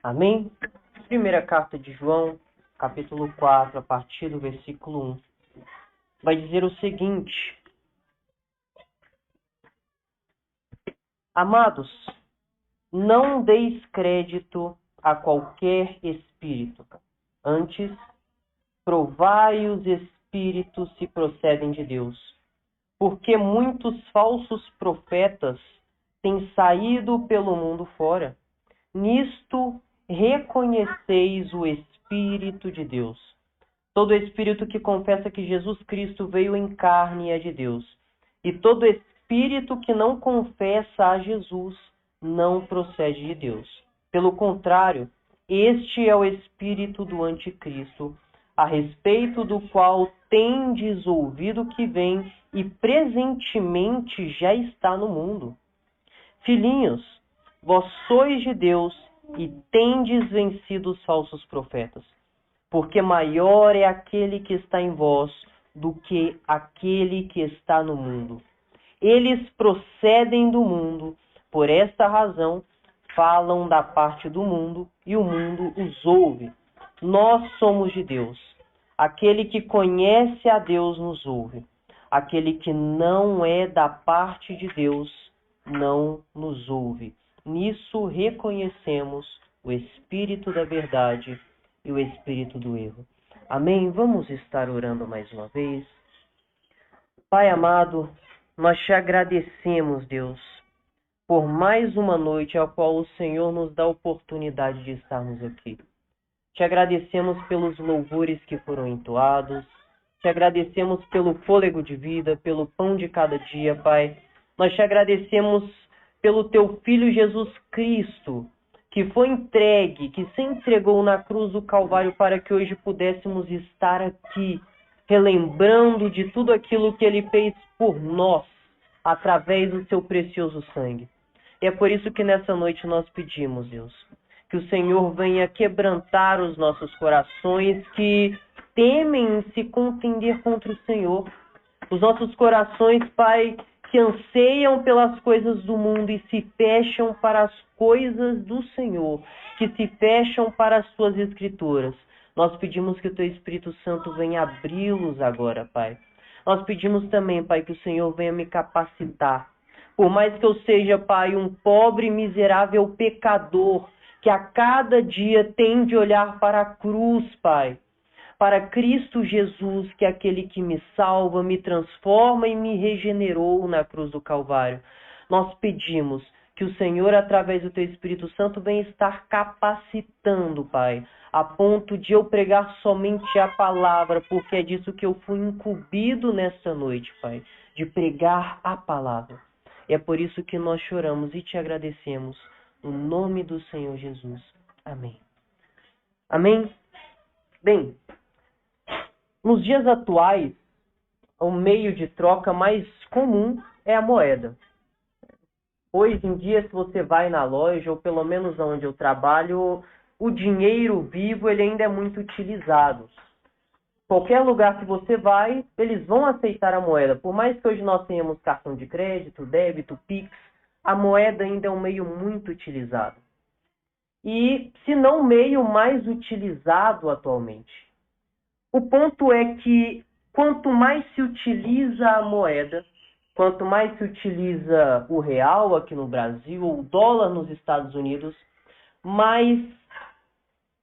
Amém? Primeira carta de João, capítulo 4, a partir do versículo 1, vai dizer o seguinte: Amados, não deis crédito a qualquer espírito. Antes, provai os espíritos se procedem de Deus, porque muitos falsos profetas têm saído pelo mundo fora. Nisto reconheceis o Espírito de Deus. Todo espírito que confessa que Jesus Cristo veio em carne é de Deus. E todo espírito que não confessa a Jesus não procede de Deus. Pelo contrário, este é o espírito do anticristo, a respeito do qual tendes ouvido que vem e presentemente já está no mundo. Filhinhos, vós sois de Deus e tendes vencido os falsos profetas, porque maior é aquele que está em vós do que aquele que está no mundo. Eles procedem do mundo, por esta razão falam da parte do mundo e o mundo os ouve. Nós somos de Deus. Aquele que conhece a Deus nos ouve. Aquele que não é da parte de Deus não nos ouve. Nisso reconhecemos o Espírito da verdade e o espírito do erro. Amém? Vamos estar orando mais uma vez. Pai amado, nós te agradecemos, Deus, por mais uma noite a qual o Senhor nos dá a oportunidade de estarmos aqui. Te agradecemos pelos louvores que foram entoados, te agradecemos pelo fôlego de vida, pelo pão de cada dia, Pai. Nós te agradecemos pelo teu Filho Jesus Cristo, que foi entregue, que se entregou na cruz do Calvário para que hoje pudéssemos estar aqui, relembrando de tudo aquilo que ele fez por nós, através do seu precioso sangue. E é por isso que nessa noite nós pedimos, Deus, que o Senhor venha quebrantar os nossos corações que temem se contender contra o Senhor. Os nossos corações, Pai, que anseiam pelas coisas do mundo e se fecham para as coisas do Senhor, que se fecham para as suas escrituras. Nós pedimos que o Teu Espírito Santo venha abri-los agora, Pai. Nós pedimos também, Pai, que o Senhor venha me capacitar. Por mais que eu seja, Pai, um pobre, miserável pecador, que a cada dia tem de olhar para a cruz, Pai, para Cristo Jesus, que é aquele que me salva, me transforma e me regenerou na cruz do Calvário. Nós pedimos que o Senhor, através do Teu Espírito Santo, venha estar capacitando, Pai, a ponto de eu pregar somente a palavra, porque é disso que eu fui incumbido nesta noite, Pai, de pregar a palavra. E é por isso que nós choramos e te agradecemos, no nome do Senhor Jesus. Amém. Amém? Bem, nos dias atuais, o meio de troca mais comum é a moeda. Hoje em dia, se você vai na loja, ou pelo menos onde eu trabalho, o dinheiro vivo ele ainda é muito utilizado. Qualquer lugar que você vai, eles vão aceitar a moeda. Por mais que hoje nós tenhamos cartão de crédito, débito, Pix, a moeda ainda é um meio muito utilizado. E se não o meio mais utilizado atualmente. O ponto é que quanto mais se utiliza a moeda, quanto mais se utiliza o real aqui no Brasil, ou o dólar nos Estados Unidos, mais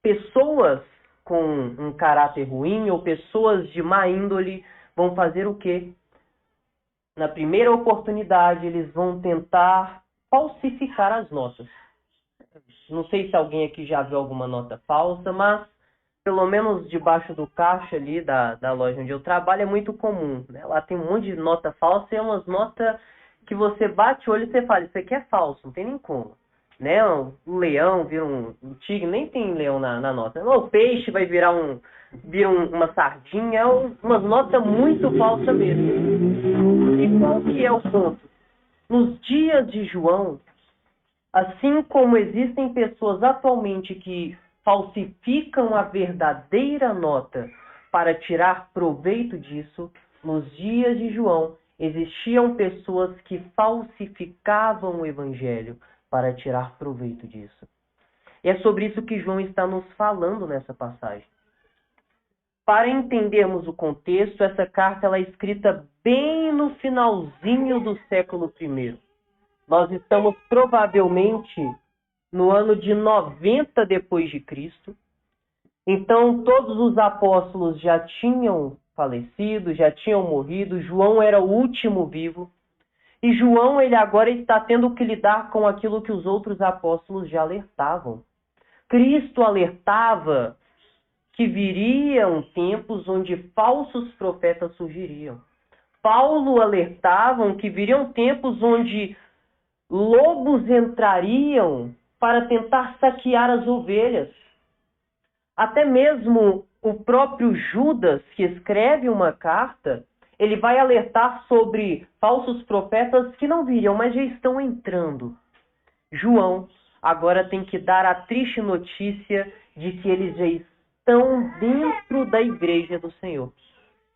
pessoas com um caráter ruim ou pessoas de má índole vão fazer o quê? Na primeira oportunidade, eles vão tentar falsificar as notas. Não sei se alguém aqui já viu alguma nota falsa, mas pelo menos debaixo do caixa ali da loja onde eu trabalho é muito comum, né? Lá tem um monte de nota falsa e é umas notas que você bate o olho e você fala, isso aqui é falso, não tem nem como. Né? Um leão vira um tigre, nem tem leão na nota. O peixe vai virar uma sardinha, é umas notas muito falsas mesmo. E qual que é o ponto? Nos dias de João, assim como existem pessoas atualmente que falsificam a verdadeira nota para tirar proveito disso, nos dias de João existiam pessoas que falsificavam o evangelho para tirar proveito disso. E E é sobre isso que João está nos falando nessa passagem. Para entendermos o contexto, essa carta ela é escrita bem no finalzinho do século I. Nós estamos provavelmente no ano de 90 depois de Cristo. Então, todos os apóstolos já tinham falecido, já tinham morrido. João era o último vivo. E João, ele agora está tendo que lidar com aquilo que os outros apóstolos já alertavam. Cristo alertava que viriam tempos onde falsos profetas surgiriam. Paulo alertava que viriam tempos onde lobos entrariam para tentar saquear as ovelhas. Até mesmo o próprio Judas, que escreve uma carta, ele vai alertar sobre falsos profetas que não viriam, mas já estão entrando. João agora tem que dar a triste notícia de que eles já estão dentro da igreja do Senhor.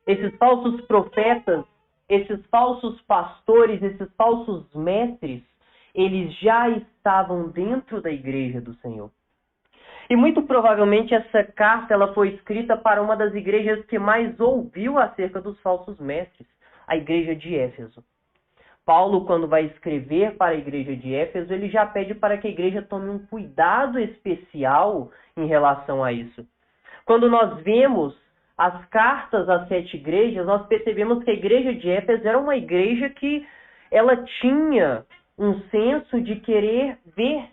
Esses falsos profetas, esses falsos pastores, esses falsos mestres, eles já estavam dentro da igreja do Senhor. E muito provavelmente essa carta ela foi escrita para uma das igrejas que mais ouviu acerca dos falsos mestres, a igreja de Éfeso. Paulo, quando vai escrever para a igreja de Éfeso, ele já pede para que a igreja tome um cuidado especial em relação a isso. Quando nós vemos as cartas às 7 igrejas, nós percebemos que a igreja de Éfeso era uma igreja que ela tinha um senso de querer ver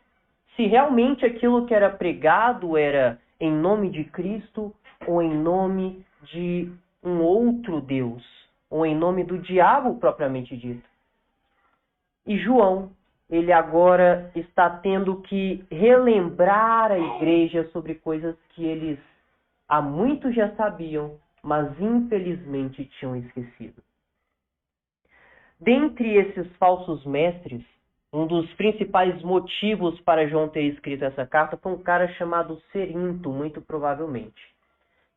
se realmente aquilo que era pregado era em nome de Cristo ou em nome de um outro Deus, ou em nome do diabo propriamente dito. E João, ele agora está tendo que relembrar a igreja sobre coisas que eles há muito já sabiam, mas infelizmente tinham esquecido. Dentre esses falsos mestres, um dos principais motivos para João ter escrito essa carta foi um cara chamado Cerinto, muito provavelmente.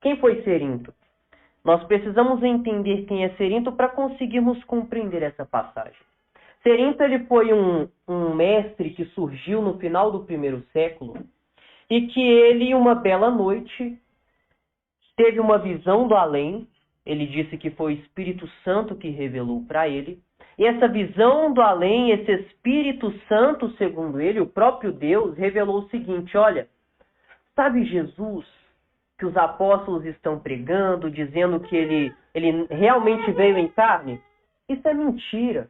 Quem foi Cerinto? Nós precisamos entender quem é Cerinto para conseguirmos compreender essa passagem. Cerinto ele foi um mestre que surgiu no final do primeiro século e que ele, uma bela noite, teve uma visão do além. Ele disse que foi o Espírito Santo que revelou para ele. E essa visão do além, esse Espírito Santo, segundo ele, o próprio Deus, revelou o seguinte: olha, sabe Jesus, que os apóstolos estão pregando, dizendo que ele realmente veio em carne? Isso é mentira.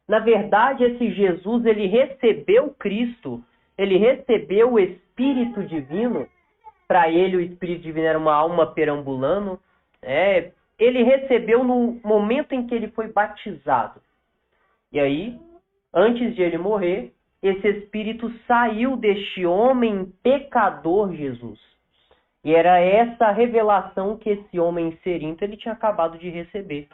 Na verdade, esse Jesus, ele recebeu Cristo, ele recebeu o Espírito Divino. Para ele, o Espírito Divino era uma alma perambulando. Ele recebeu no momento em que ele foi batizado. E aí, antes de ele morrer, esse Espírito saiu deste homem pecador Jesus. E era essa revelação que esse homem Cerinto ele tinha acabado de receber.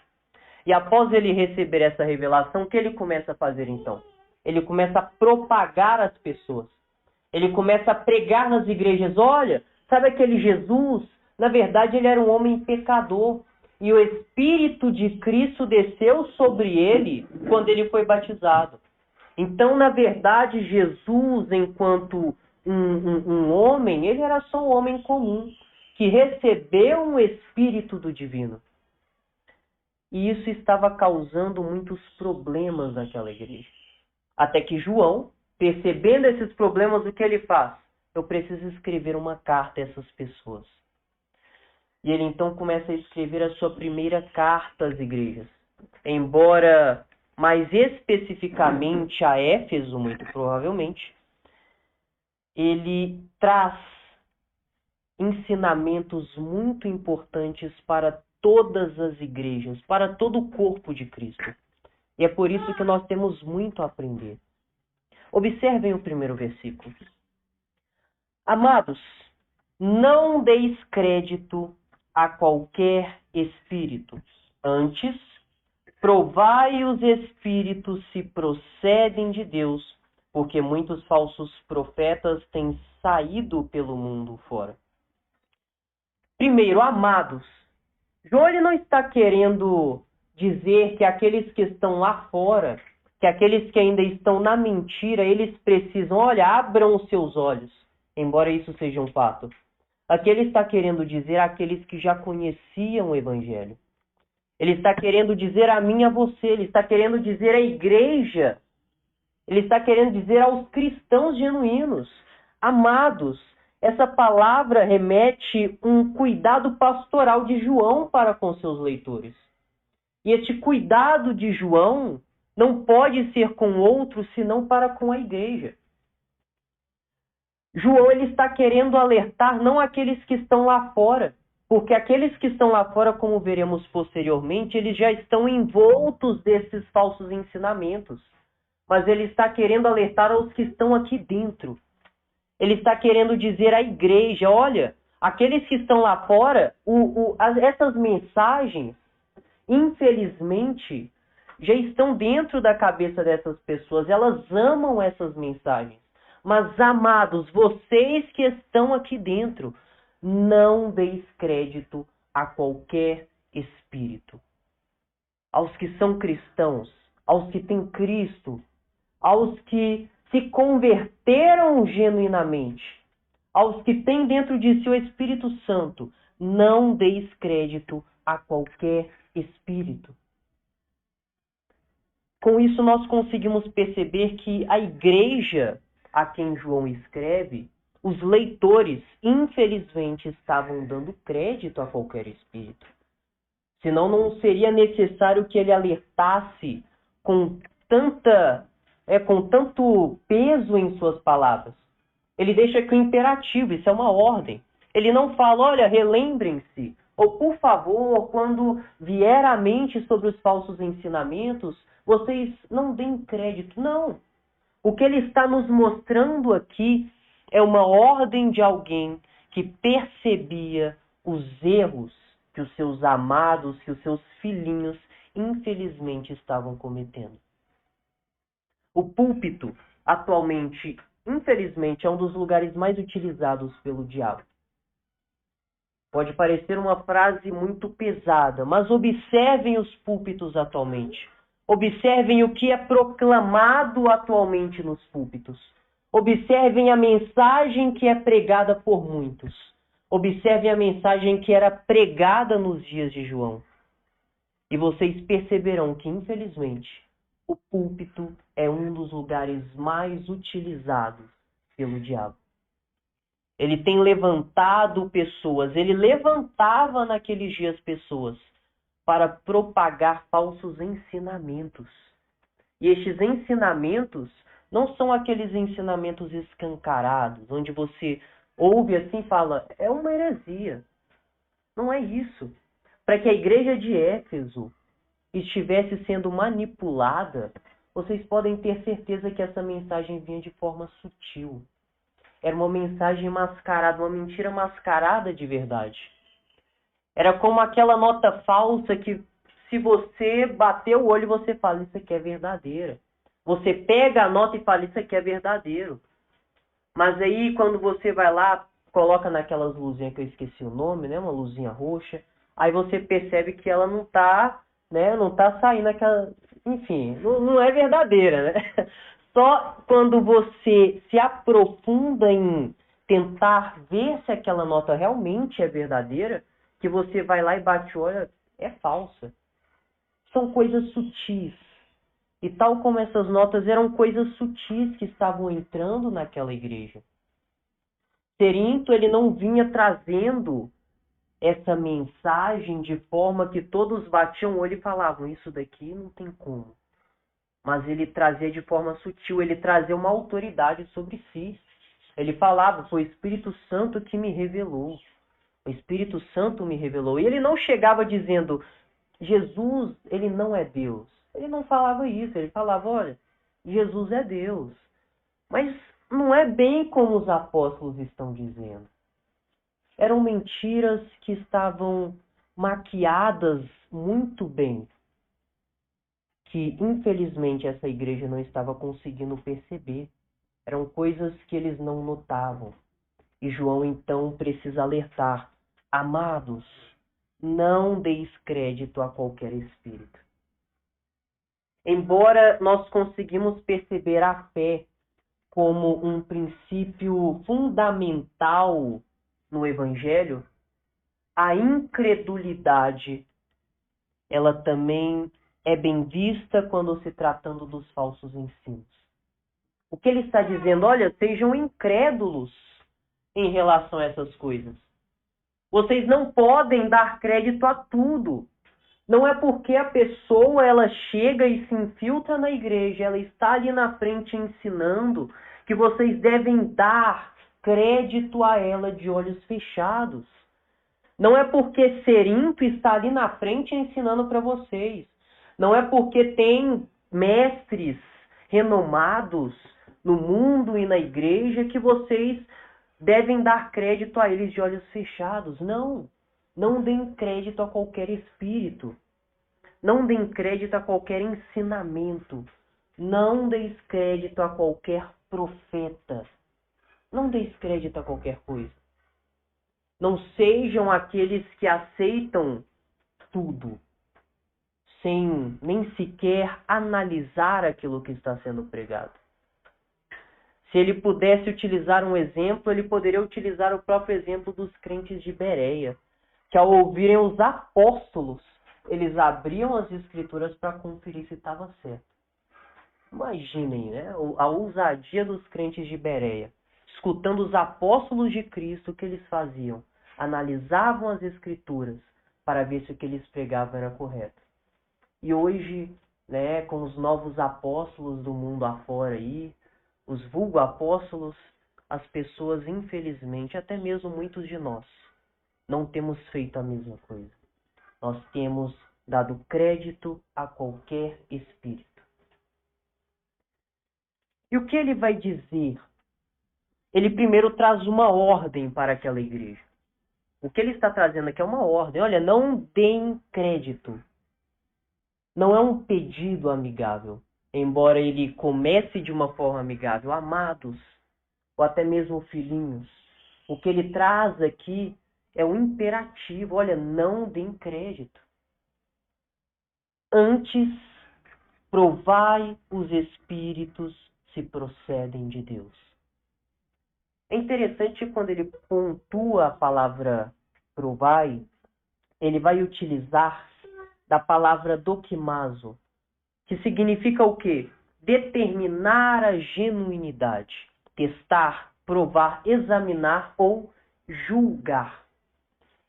E após ele receber essa revelação, o que ele começa a fazer então? Ele começa a propagar as pessoas. Ele começa a pregar nas igrejas: olha, sabe aquele Jesus? Na verdade, ele era um homem pecador. E o Espírito de Cristo desceu sobre ele quando ele foi batizado. Então, na verdade, Jesus, enquanto um homem, ele era só um homem comum, que recebeu um Espírito do Divino. E isso estava causando muitos problemas naquela igreja. Até que João, percebendo esses problemas, o que ele faz? Eu preciso escrever uma carta a essas pessoas. E ele então começa a escrever a sua primeira carta às igrejas. Embora mais especificamente a Éfeso, muito provavelmente, ele traz ensinamentos muito importantes para todas as igrejas, para todo o corpo de Cristo. E é por isso que nós temos muito a aprender. Observem o primeiro versículo. Amados, não deis crédito a qualquer espírito. Antes, provai os espíritos se procedem de Deus, porque muitos falsos profetas têm saído pelo mundo fora. Primeiro, amados. João ele não está querendo dizer que aqueles que estão lá fora, que aqueles que ainda estão na mentira, eles precisam, olha, abram os seus olhos. embora isso seja um fato. Aqui ele está querendo dizer àqueles que já conheciam o Evangelho. Ele está querendo dizer a mim e a você, ele está querendo dizer à igreja, ele está querendo dizer aos cristãos genuínos, amados. Essa palavra remete um cuidado pastoral de João para com seus leitores. E este cuidado de João não pode ser com outros senão para com a igreja. João ele está querendo alertar não aqueles que estão lá fora, porque aqueles que estão lá fora, como veremos posteriormente, eles já estão envoltos desses falsos ensinamentos. Mas ele está querendo alertar aos que estão aqui dentro. Ele está querendo dizer à igreja, olha, aqueles que estão lá fora, essas mensagens, infelizmente, já estão dentro da cabeça dessas pessoas. Elas amam essas mensagens. Mas, amados, vocês que estão aqui dentro, não deis crédito a qualquer espírito. Aos que são cristãos, aos que têm Cristo, aos que se converteram genuinamente, aos que têm dentro de si o Espírito Santo, não deis crédito a qualquer espírito. Com isso, nós conseguimos perceber que a igreja a quem João escreve, os leitores, infelizmente, estavam dando crédito a qualquer espírito. Senão não seria necessário que ele alertasse com tanto peso em suas palavras. Ele deixa aqui o imperativo, isso é uma ordem. Ele não fala, olha, relembrem-se, ou por favor, quando vier à mente sobre os falsos ensinamentos, vocês não deem crédito. Não. O que ele está nos mostrando aqui é uma ordem de alguém que percebia os erros que os seus amados, que os seus filhinhos, infelizmente, estavam cometendo. O púlpito, atualmente, infelizmente, é um dos lugares mais utilizados pelo diabo. Pode parecer uma frase muito pesada, mas observem os púlpitos atualmente. Observem o que é proclamado atualmente nos púlpitos. Observem a mensagem que é pregada por muitos. Observem a mensagem que era pregada nos dias de João. E vocês perceberão que, infelizmente, o púlpito é um dos lugares mais utilizados pelo diabo. Ele tem levantado pessoas, ele levantava naqueles dias pessoas para propagar falsos ensinamentos. E estes ensinamentos não são aqueles ensinamentos escancarados, onde você ouve assim e fala, é uma heresia. Não é isso. Para que a igreja de Éfeso estivesse sendo manipulada, vocês podem ter certeza que essa mensagem vinha de forma sutil. Era uma mensagem mascarada, uma mentira mascarada de verdade. Era como aquela nota falsa que, se você bater o olho, você fala, isso aqui é verdadeira. Você pega a nota e fala, isso aqui é verdadeiro. Mas aí, quando você vai lá, coloca naquelas luzinhas que eu esqueci o nome, né? Uma luzinha roxa. Aí você percebe que ela não tá, né? Não tá saindo aquela... Enfim, não é verdadeira, né? Só quando você se aprofunda em tentar ver se aquela nota realmente é verdadeira, que você vai lá e bate o olho, é falsa. São coisas sutis. E tal como essas notas eram coisas sutis que estavam entrando naquela igreja. Cerinto, ele não vinha trazendo essa mensagem de forma que todos batiam o olho e falavam, isso daqui não tem como. Mas ele trazia de forma sutil, ele trazia uma autoridade sobre si. Ele falava, foi o Espírito Santo que me revelou. O Espírito Santo me revelou. E ele não chegava dizendo, Jesus, ele não é Deus. Ele não falava isso. Ele falava, olha, Jesus é Deus. Mas não é bem como os apóstolos estão dizendo. Eram mentiras que estavam maquiadas muito bem. Que, infelizmente, essa igreja não estava conseguindo perceber. Eram coisas que eles não notavam. E João, então, precisa alertar. Amados, não deis crédito a qualquer espírito. Embora nós conseguimos perceber a fé como um princípio fundamental no Evangelho, a incredulidade, ela também é bem vista quando se tratando dos falsos ensinos. O que ele está dizendo? Olha, sejam incrédulos em relação a essas coisas. Vocês não podem dar crédito a tudo. Não é porque a pessoa ela chega e se infiltra na igreja, ela está ali na frente ensinando, que vocês devem dar crédito a ela de olhos fechados. Não é porque Cerinto está ali na frente ensinando para vocês. Não é porque tem mestres renomados no mundo e na igreja que vocês devem dar crédito a eles de olhos fechados. Não. Não deem crédito a qualquer espírito. Não deem crédito a qualquer ensinamento. Não deis crédito a qualquer profeta. Não deis crédito a qualquer coisa. Não sejam aqueles que aceitam tudo, sem nem sequer analisar aquilo que está sendo pregado. Se ele pudesse utilizar um exemplo, ele poderia utilizar o próprio exemplo dos crentes de Bereia, que ao ouvirem os apóstolos, eles abriam as escrituras para conferir se estava certo. Imaginem, né? A ousadia dos crentes de Bereia. Escutando os apóstolos de Cristo, o que eles faziam? Analisavam as escrituras para ver se o que eles pregavam era correto. E hoje, né, com os novos apóstolos do mundo afora aí, os vulgo apóstolos, as pessoas, infelizmente, até mesmo muitos de nós, não temos feito a mesma coisa. Nós temos dado crédito a qualquer espírito. E o que ele vai dizer? Ele primeiro traz uma ordem para aquela igreja. O que ele está trazendo aqui é uma ordem. Olha, não deem crédito. Não é um pedido amigável. Embora ele comece de uma forma amigável. Amados, ou até mesmo filhinhos. O que ele traz aqui é um imperativo. Olha, não deem crédito. Antes, provai os espíritos se procedem de Deus. É interessante quando ele pontua a palavra provai, ele vai utilizar da palavra dokimazo, que significa o quê? Determinar a genuinidade, testar, provar, examinar ou julgar.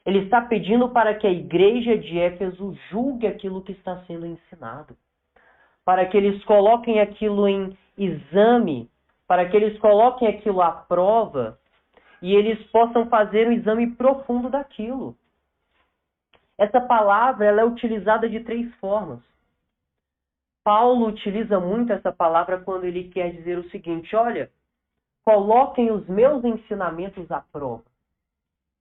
Ele está pedindo para que a igreja de Éfeso julgue aquilo que está sendo ensinado, para que eles coloquem aquilo em exame, para que eles coloquem aquilo à prova e eles possam fazer um exame profundo daquilo. Essa palavra ela é utilizada de 3 formas. Paulo utiliza muito essa palavra quando ele quer dizer o seguinte, olha, coloquem os meus ensinamentos à prova.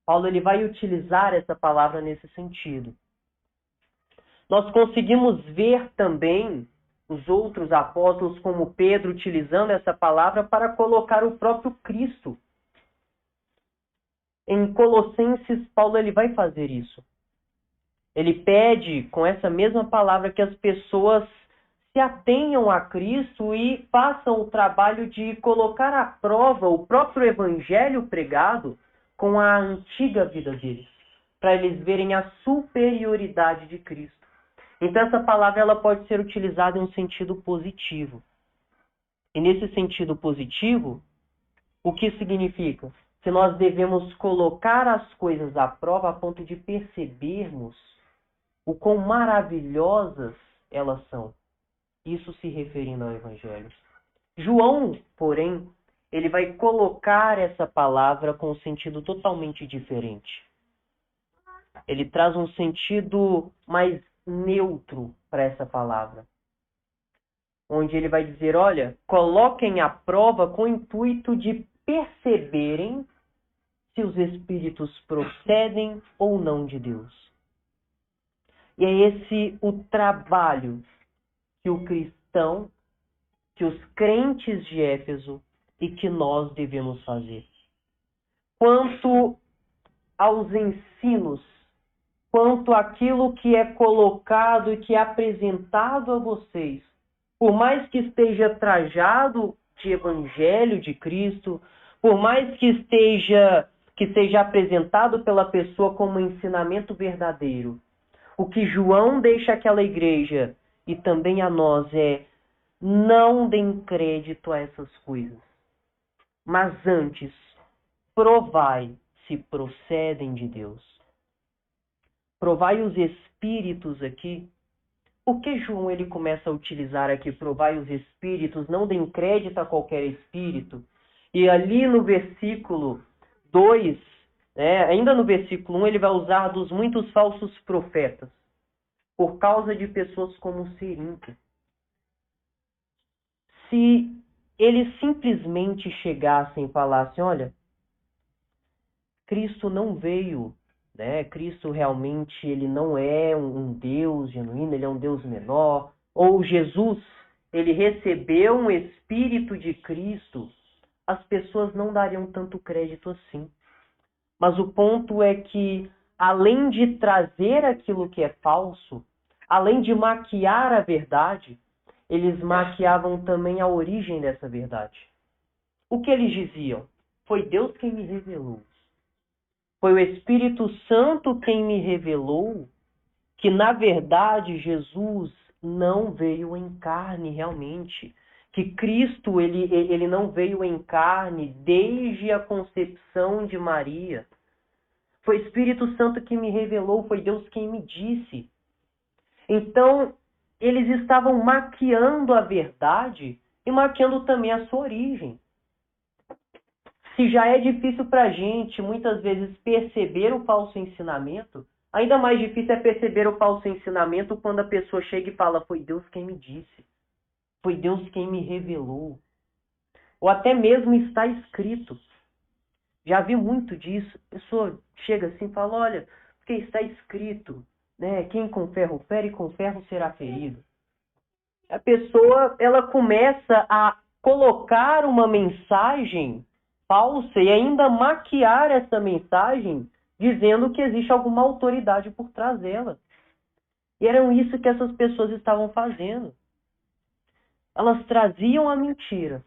Paulo ele vai utilizar essa palavra nesse sentido. Nós conseguimos ver também os outros apóstolos, como Pedro, utilizando essa palavra para colocar o próprio Cristo. Em Colossenses, Paulo ele vai fazer isso. Ele pede, com essa mesma palavra, que as pessoas se atenham a Cristo e façam o trabalho de colocar à prova o próprio evangelho pregado com a antiga vida deles, para eles verem a superioridade de Cristo. Então essa palavra ela pode ser utilizada em um sentido positivo. E nesse sentido positivo, o que significa? Que nós devemos colocar as coisas à prova a ponto de percebermos o quão maravilhosas elas são. Isso se referindo ao Evangelho. João, porém, ele vai colocar essa palavra com um sentido totalmente diferente. Ele traz um sentido mais neutro para essa palavra. Onde ele vai dizer, olha, coloquem à prova com o intuito de perceberem se os espíritos procedem ou não de Deus. E é esse o trabalho que o cristão, que os crentes de Éfeso e que nós devemos fazer. Quanto aos ensinos, quanto àquilo que é colocado e que é apresentado a vocês, por mais que esteja trajado de evangelho de Cristo, por mais que seja apresentado pela pessoa como um ensinamento verdadeiro, o que João deixa àquela igreja e também a nós é: não deem crédito a essas coisas, mas antes provai se procedem de Deus. Provai os espíritos aqui. Por que João ele começa a utilizar aqui provai os espíritos, não deem crédito a qualquer espírito? E ali no versículo 2, ainda no versículo 1, ele vai usar dos muitos falsos profetas, por causa de pessoas como Serinque. Se eles simplesmente chegassem e falassem: olha, Cristo não veio, Cristo realmente ele não é um Deus genuíno, ele é um Deus menor, ou Jesus, ele recebeu um Espírito de Cristo, as pessoas não dariam tanto crédito assim. Mas o ponto é que, além de trazer aquilo que é falso, além de maquiar a verdade, eles maquiavam também a origem dessa verdade. O que eles diziam? Foi Deus quem me revelou. Foi o Espírito Santo quem me revelou que, na verdade, Jesus não veio em carne realmente. Que Cristo ele não veio em carne desde a concepção de Maria. Foi o Espírito Santo que me revelou, foi Deus quem me disse. Então, eles estavam maquiando a verdade e maquiando também a sua origem. Se já é difícil para a gente, muitas vezes, perceber o falso ensinamento, ainda mais difícil é perceber o falso ensinamento quando a pessoa chega e fala: foi Deus quem me disse, foi Deus quem me revelou. Ou até mesmo está escrito. Já vi muito disso. A pessoa chega assim e fala: olha, porque está escrito, quem com ferro fere, com ferro será ferido. A pessoa ela começa a colocar uma mensagem falsa e ainda maquiar essa mensagem dizendo que existe alguma autoridade por trás dela. E era isso que essas pessoas estavam fazendo. Elas traziam a mentira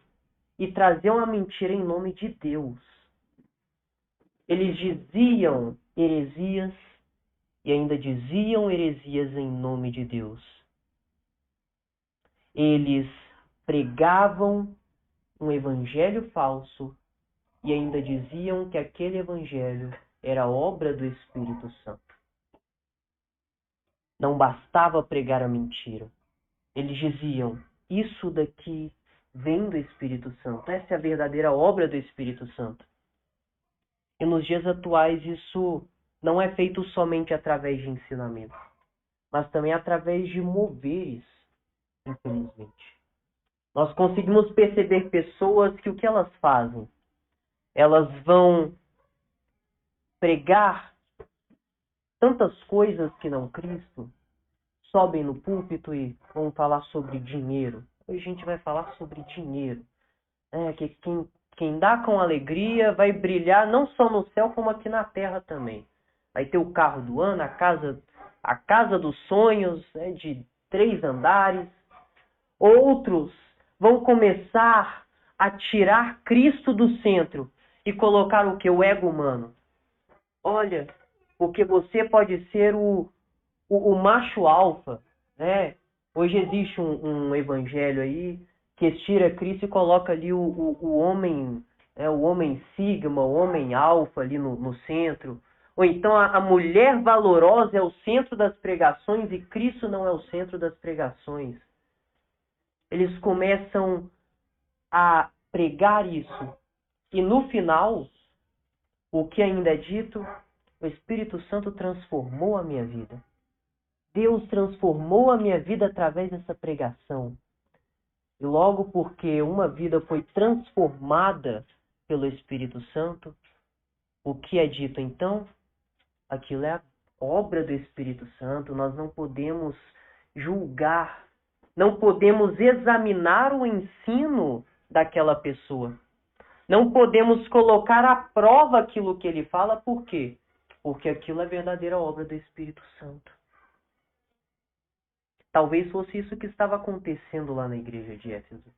e traziam a mentira em nome de Deus. Eles diziam heresias e ainda diziam heresias em nome de Deus. Eles pregavam um evangelho falso e ainda diziam que aquele evangelho era obra do Espírito Santo. Não bastava pregar a mentira. Eles diziam: isso daqui vem do Espírito Santo. Essa é a verdadeira obra do Espírito Santo. E nos dias atuais isso não é feito somente através de ensinamento, mas também através de moveres, infelizmente. Nós conseguimos perceber pessoas que o que elas fazem? Elas vão pregar tantas coisas que não Cristo, sobem no púlpito e vão falar sobre dinheiro. Hoje a gente vai falar sobre dinheiro. Que quem dá com alegria vai brilhar não só no céu, como aqui na terra também. Vai ter o carro do ano, a casa dos sonhos, de 3 andares. Outros vão começar a tirar Cristo do centro e colocar o que? O ego humano. Olha, porque você pode ser o macho alfa, Hoje existe um evangelho aí que tira Cristo e coloca ali o homem, o homem sigma, o homem alfa ali no centro. Ou então a mulher valorosa é o centro das pregações e Cristo não é o centro das pregações. Eles começam a pregar isso. E no final, o que ainda é dito? O Espírito Santo transformou a minha vida. Deus transformou a minha vida através dessa pregação. E logo porque uma vida foi transformada pelo Espírito Santo, o que é dito então? Aquilo é a obra do Espírito Santo. Nós não podemos julgar, não podemos examinar o ensino daquela pessoa. Não podemos colocar à prova aquilo que ele fala. Por quê? Porque aquilo é a verdadeira obra do Espírito Santo. Talvez fosse isso que estava acontecendo lá na igreja de Éfeso.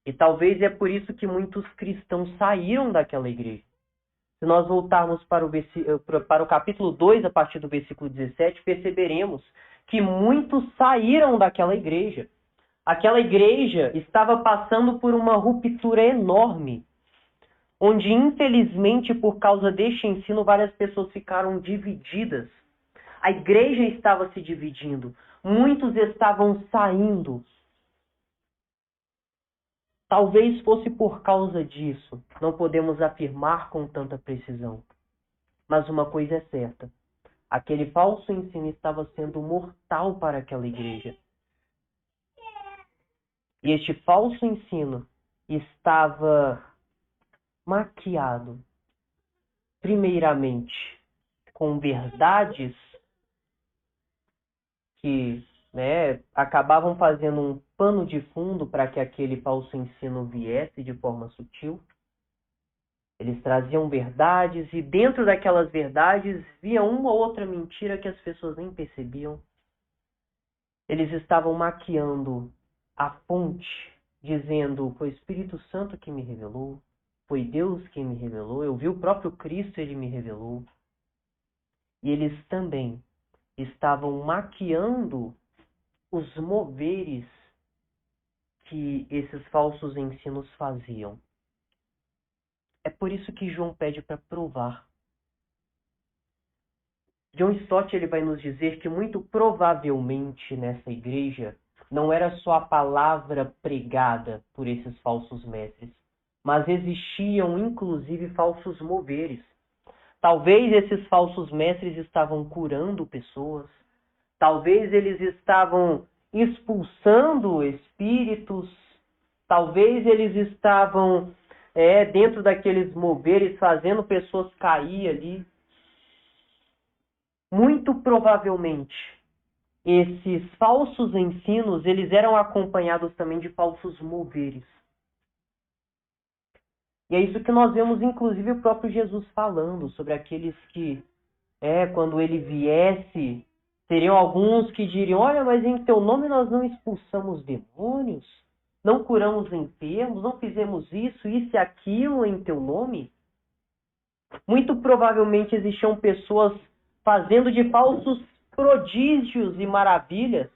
E talvez é por isso que muitos cristãos saíram daquela igreja. Se nós voltarmos para o capítulo 2, a partir do versículo 17, perceberemos que muitos saíram daquela igreja. Aquela igreja estava passando por uma ruptura enorme, onde, infelizmente, por causa deste ensino, várias pessoas ficaram divididas. A igreja estava se dividindo, muitos estavam saindo. Talvez fosse por causa disso, não podemos afirmar com tanta precisão. Mas uma coisa é certa, aquele falso ensino estava sendo mortal para aquela igreja. E este falso ensino estava maquiado, primeiramente, com verdades que acabavam fazendo um pano de fundo para que aquele falso ensino viesse de forma sutil. Eles traziam verdades e dentro daquelas verdades via uma ou outra mentira que as pessoas nem percebiam. Eles estavam maquiando a fonte, dizendo, foi o Espírito Santo que me revelou, foi Deus que me revelou, eu vi o próprio Cristo, ele me revelou. E eles também estavam maquiando os moveres que esses falsos ensinos faziam. É por isso que João pede para provar. John Stott ele vai nos dizer que muito provavelmente nessa igreja não era só a palavra pregada por esses falsos mestres, mas existiam inclusive falsos moveres. Talvez esses falsos mestres estavam curando pessoas, talvez eles estavam expulsando espíritos, talvez eles estavam dentro daqueles moveres fazendo pessoas cair ali. Muito provavelmente, esses falsos ensinos, eles eram acompanhados também de falsos moveres. E é isso que nós vemos, inclusive, o próprio Jesus falando sobre aqueles que, quando ele viesse, teriam alguns que diriam, olha, mas em teu nome nós não expulsamos demônios, não curamos enfermos, não fizemos isso e aquilo em teu nome. Muito provavelmente existiam pessoas fazendo de falsos prodígios e maravilhas.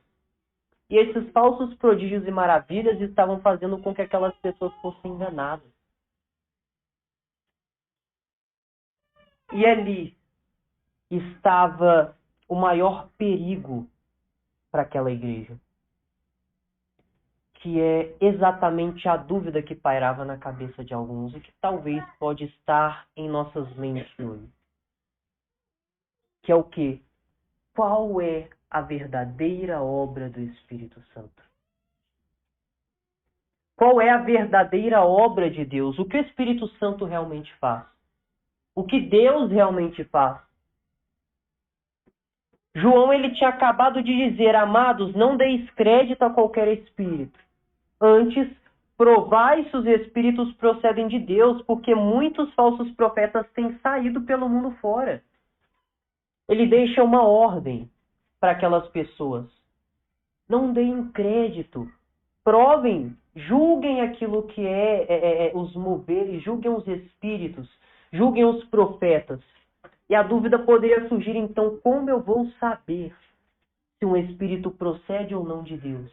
E esses falsos prodígios e maravilhas estavam fazendo com que aquelas pessoas fossem enganadas. E ali estava o maior perigo para aquela igreja, que é exatamente a dúvida que pairava na cabeça de alguns e que talvez pode estar em nossas mentes hoje. Que é o quê? Qual é a verdadeira obra do Espírito Santo? Qual é a verdadeira obra de Deus? O que o Espírito Santo realmente faz? O que Deus realmente faz? João ele tinha acabado de dizer, amados, não deis crédito a qualquer espírito. Antes, provai se os espíritos procedem de Deus, porque muitos falsos profetas têm saído pelo mundo fora. Ele deixa uma ordem para aquelas pessoas. Não deem crédito. Provem, julguem aquilo que os moveres, julguem os espíritos, julguem os profetas. E a dúvida poderia surgir, então, como eu vou saber se um espírito procede ou não de Deus?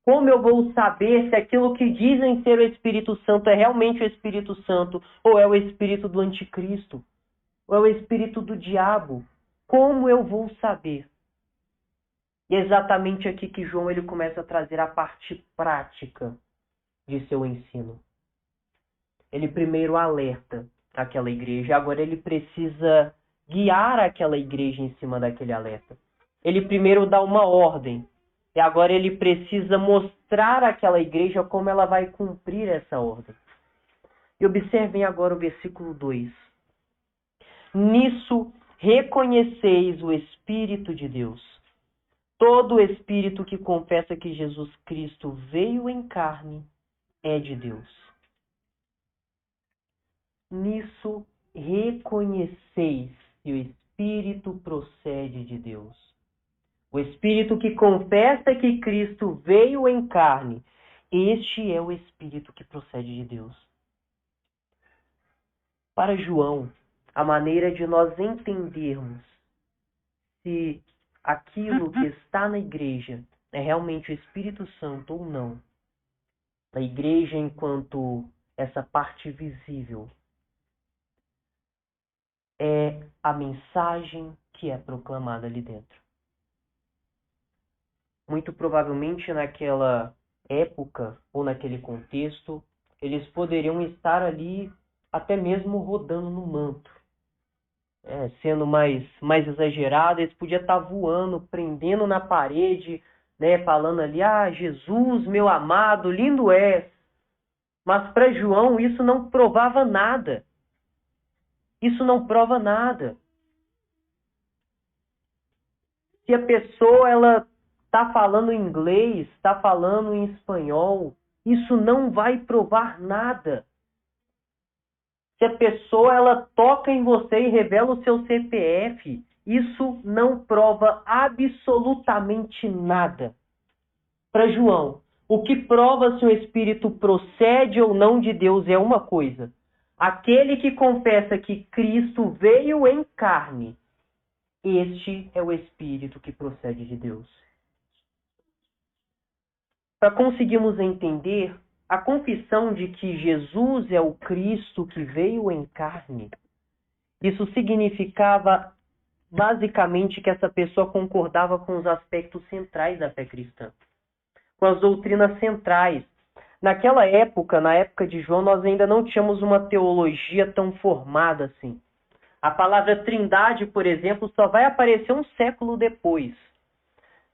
Como eu vou saber se aquilo que dizem ser o Espírito Santo é realmente o Espírito Santo ou é o espírito do anticristo? Ou é o espírito do diabo? Como eu vou saber? E é exatamente aqui que João ele começa a trazer a parte prática de seu ensino. Ele primeiro alerta aquela igreja, agora ele precisa guiar aquela igreja em cima daquele alerta. Ele primeiro dá uma ordem, e agora ele precisa mostrar àquela igreja como ela vai cumprir essa ordem. E observem agora o versículo 2. Nisso reconheceis o Espírito de Deus. Todo espírito que confessa que Jesus Cristo veio em carne é de Deus. Nisso reconheceis que o Espírito procede de Deus. O Espírito que confessa que Cristo veio em carne Este é o Espírito que procede de Deus. Para João, a maneira de nós entendermos se aquilo que está na igreja é realmente o Espírito Santo ou não, a igreja enquanto essa parte visível, é a mensagem que é proclamada ali dentro. Muito provavelmente naquela época ou naquele contexto, eles poderiam estar ali até mesmo rodando no manto. Sendo mais exagerado, eles podiam estar voando, prendendo na parede, falando ali, Jesus, meu amado, lindo és. Mas para João isso não provava nada. Isso não prova nada. Se a pessoa ela está falando inglês, está falando em espanhol, isso não vai provar nada. Se a pessoa ela toca em você e revela o seu CPF, isso não prova absolutamente nada. Para João, o que prova se o Espírito procede ou não de Deus é uma coisa. Aquele que confessa que Cristo veio em carne, este é o Espírito que procede de Deus. Para conseguirmos entender a confissão de que Jesus é o Cristo que veio em carne, isso significava basicamente que essa pessoa concordava com os aspectos centrais da fé cristã, com as doutrinas centrais. Naquela época, na época de João, nós ainda não tínhamos uma teologia tão formada assim. A palavra trindade, por exemplo, só vai aparecer um século depois.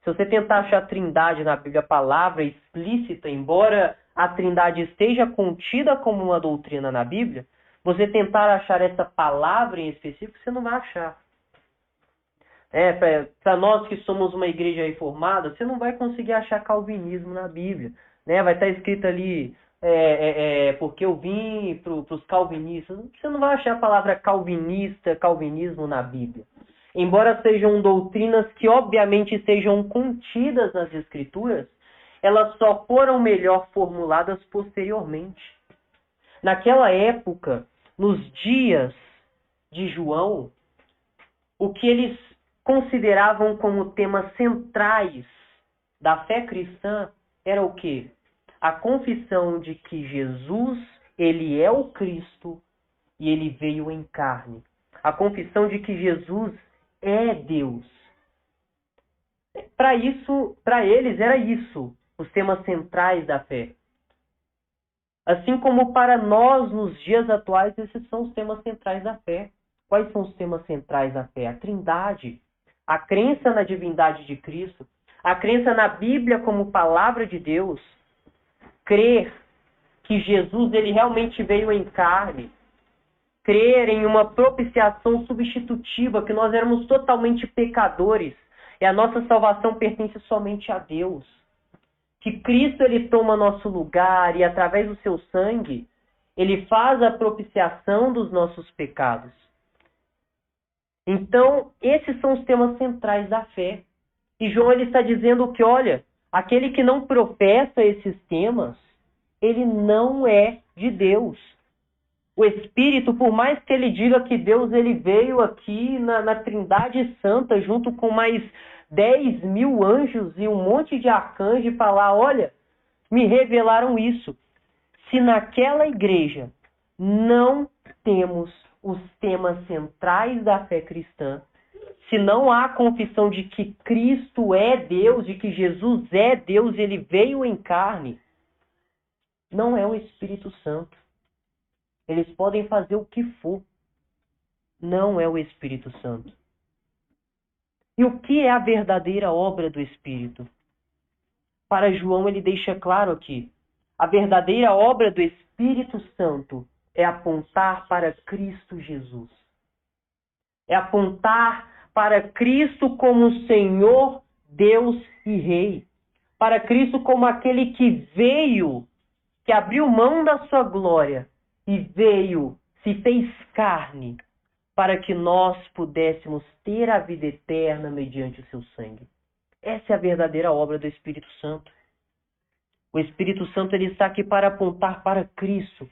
Se você tentar achar trindade na Bíblia, a palavra explícita, embora a trindade esteja contida como uma doutrina na Bíblia, você tentar achar essa palavra em específico, você não vai achar. Para nós que somos uma igreja reformada, você não vai conseguir achar calvinismo na Bíblia. Vai estar escrito ali, porque eu vim para os calvinistas. Você não vai achar a palavra calvinista, calvinismo na Bíblia. Embora sejam doutrinas que obviamente sejam contidas nas Escrituras, elas só foram melhor formuladas posteriormente. Naquela época, nos dias de João, o que eles consideravam como temas centrais da fé cristã era o quê? A confissão de que Jesus, ele é o Cristo e ele veio em carne. A confissão de que Jesus é Deus. Para eles era isso, os temas centrais da fé. Assim como para nós, nos dias atuais, esses são os temas centrais da fé. Quais são os temas centrais da fé? A Trindade, a crença na divindade de Cristo, a crença na Bíblia como palavra de Deus, crer que Jesus ele realmente veio em carne, crer em uma propiciação substitutiva, que nós éramos totalmente pecadores e a nossa salvação pertence somente a Deus. Que Cristo ele toma nosso lugar e através do seu sangue, ele faz a propiciação dos nossos pecados. Então, esses são os temas centrais da fé. E João ele está dizendo que, olha, aquele que não professa esses temas, ele não é de Deus. O Espírito, por mais que ele diga que Deus ele veio aqui na Trindade Santa, junto com mais 10.000 anjos e um monte de arcanjos, e falar, olha, me revelaram isso. Se naquela igreja não temos os temas centrais da fé cristã, se não há confissão de que Cristo é Deus, de que Jesus é Deus, ele veio em carne, não é o Espírito Santo. Eles podem fazer o que for. Não é o Espírito Santo. E o que é a verdadeira obra do Espírito? Para João, ele deixa claro aqui. A verdadeira obra do Espírito Santo é apontar para Cristo Jesus. É apontar para Cristo como Senhor, Deus e Rei. Para Cristo como aquele que veio, que abriu mão da sua glória, e veio, se fez carne, para que nós pudéssemos ter a vida eterna mediante o seu sangue. Essa é a verdadeira obra do Espírito Santo. O Espírito Santo ele está aqui para apontar para Cristo.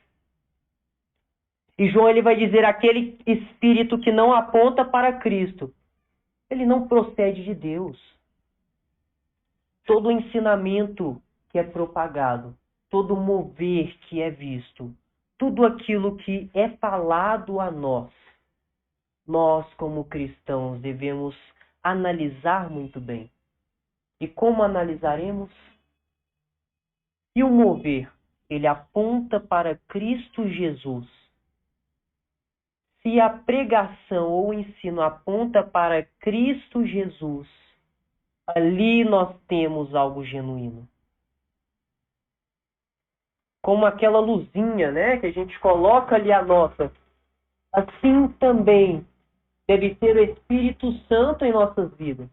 E João ele vai dizer, aquele Espírito que não aponta para Cristo, ele não procede de Deus. Todo ensinamento que é propagado, todo mover que é visto, tudo aquilo que é falado a nós como cristãos devemos analisar muito bem. E como analisaremos? E o mover, ele aponta para Cristo Jesus. Se a pregação ou o ensino aponta para Cristo Jesus, ali nós temos algo genuíno. Como aquela luzinha, né, que a gente coloca ali a nota. Assim também deve ser o Espírito Santo em nossas vidas.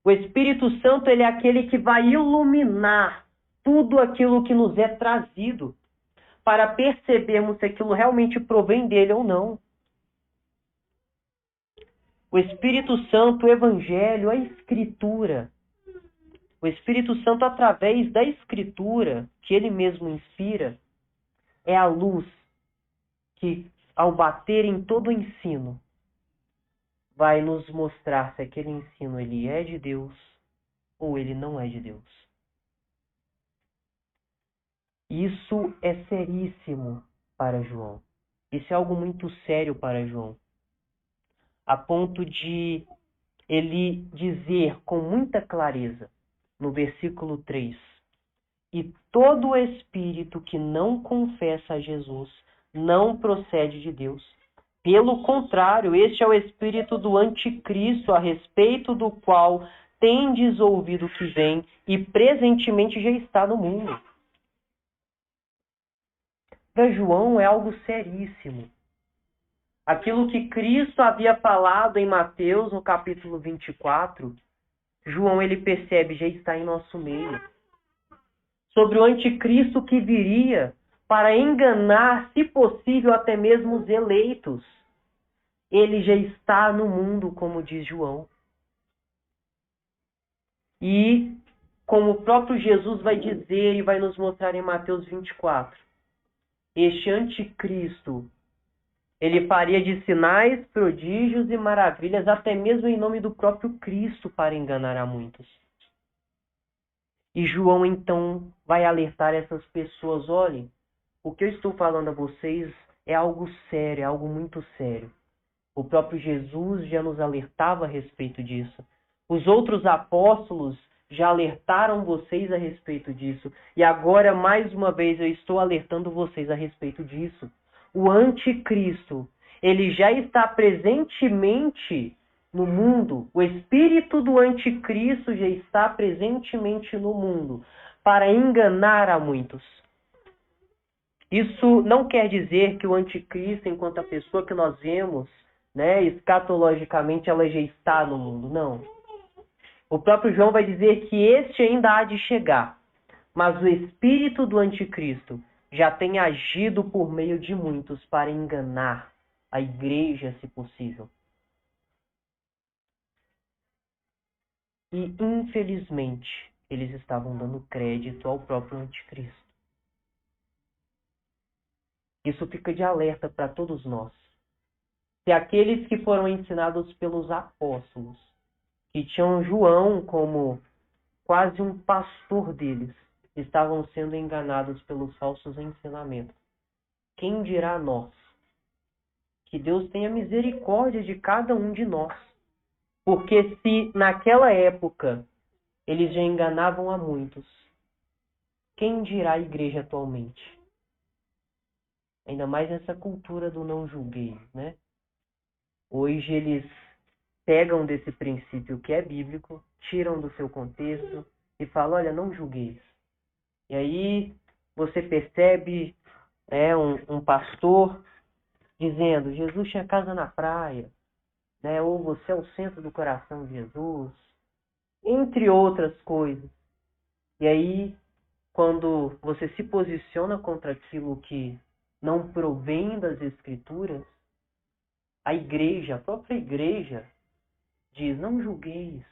O Espírito Santo ele é aquele que vai iluminar tudo aquilo que nos é trazido, para percebermos se aquilo realmente provém dele ou não. O Espírito Santo, o Evangelho, a Escritura. O Espírito Santo, através da Escritura, que ele mesmo inspira, é a luz que, ao bater em todo o ensino, vai nos mostrar se aquele ensino ele é de Deus ou ele não é de Deus. Isso é seríssimo para João. Isso é algo muito sério para João. A ponto de ele dizer com muita clareza, no versículo 3, e todo espírito que não confessa a Jesus não procede de Deus. Pelo contrário, este é o espírito do anticristo, a respeito do qual tendes ouvido que vem e presentemente já está no mundo. Para João é algo seríssimo. Aquilo que Cristo havia falado em Mateus, no capítulo 24, João ele percebe, já está em nosso meio. Sobre o anticristo que viria para enganar, se possível, até mesmo os eleitos. Ele já está no mundo, como diz João. E, como o próprio Jesus vai dizer e vai nos mostrar em Mateus 24, este anticristo, ele faria de sinais, prodígios e maravilhas, até mesmo em nome do próprio Cristo, para enganar a muitos. E João, então, vai alertar essas pessoas, olhem, o que eu estou falando a vocês é algo sério, é algo muito sério. O próprio Jesus já nos alertava a respeito disso. Os outros apóstolos já alertaram vocês a respeito disso. E agora, mais uma vez, eu estou alertando vocês a respeito disso. O anticristo, ele já está presentemente no mundo. O espírito do anticristo já está presentemente no mundo para enganar a muitos. Isso não quer dizer que o anticristo, enquanto a pessoa que nós vemos, né, escatologicamente, ela já está no mundo. Não. O próprio João vai dizer que este ainda há de chegar, mas o espírito do anticristo já tem agido por meio de muitos para enganar a igreja, se possível. E, infelizmente, eles estavam dando crédito ao próprio anticristo. Isso fica de alerta para todos nós. Se aqueles que foram ensinados pelos apóstolos, que tinham João como quase um pastor deles, estavam sendo enganados pelos falsos ensinamentos, quem dirá nós? Que Deus tenha misericórdia de cada um de nós. Porque se naquela época eles já enganavam a muitos, quem dirá a igreja atualmente? Ainda mais nessa cultura do não julguei, né? Hoje eles pegam desse princípio que é bíblico, tiram do seu contexto e falam, olha, não julgueis. E aí você percebe um pastor dizendo, Jesus tinha casa na praia, né? Ou você é o centro do coração de Jesus, entre outras coisas. E aí, quando você se posiciona contra aquilo que não provém das Escrituras, a igreja, a própria igreja, diz, não julgueis.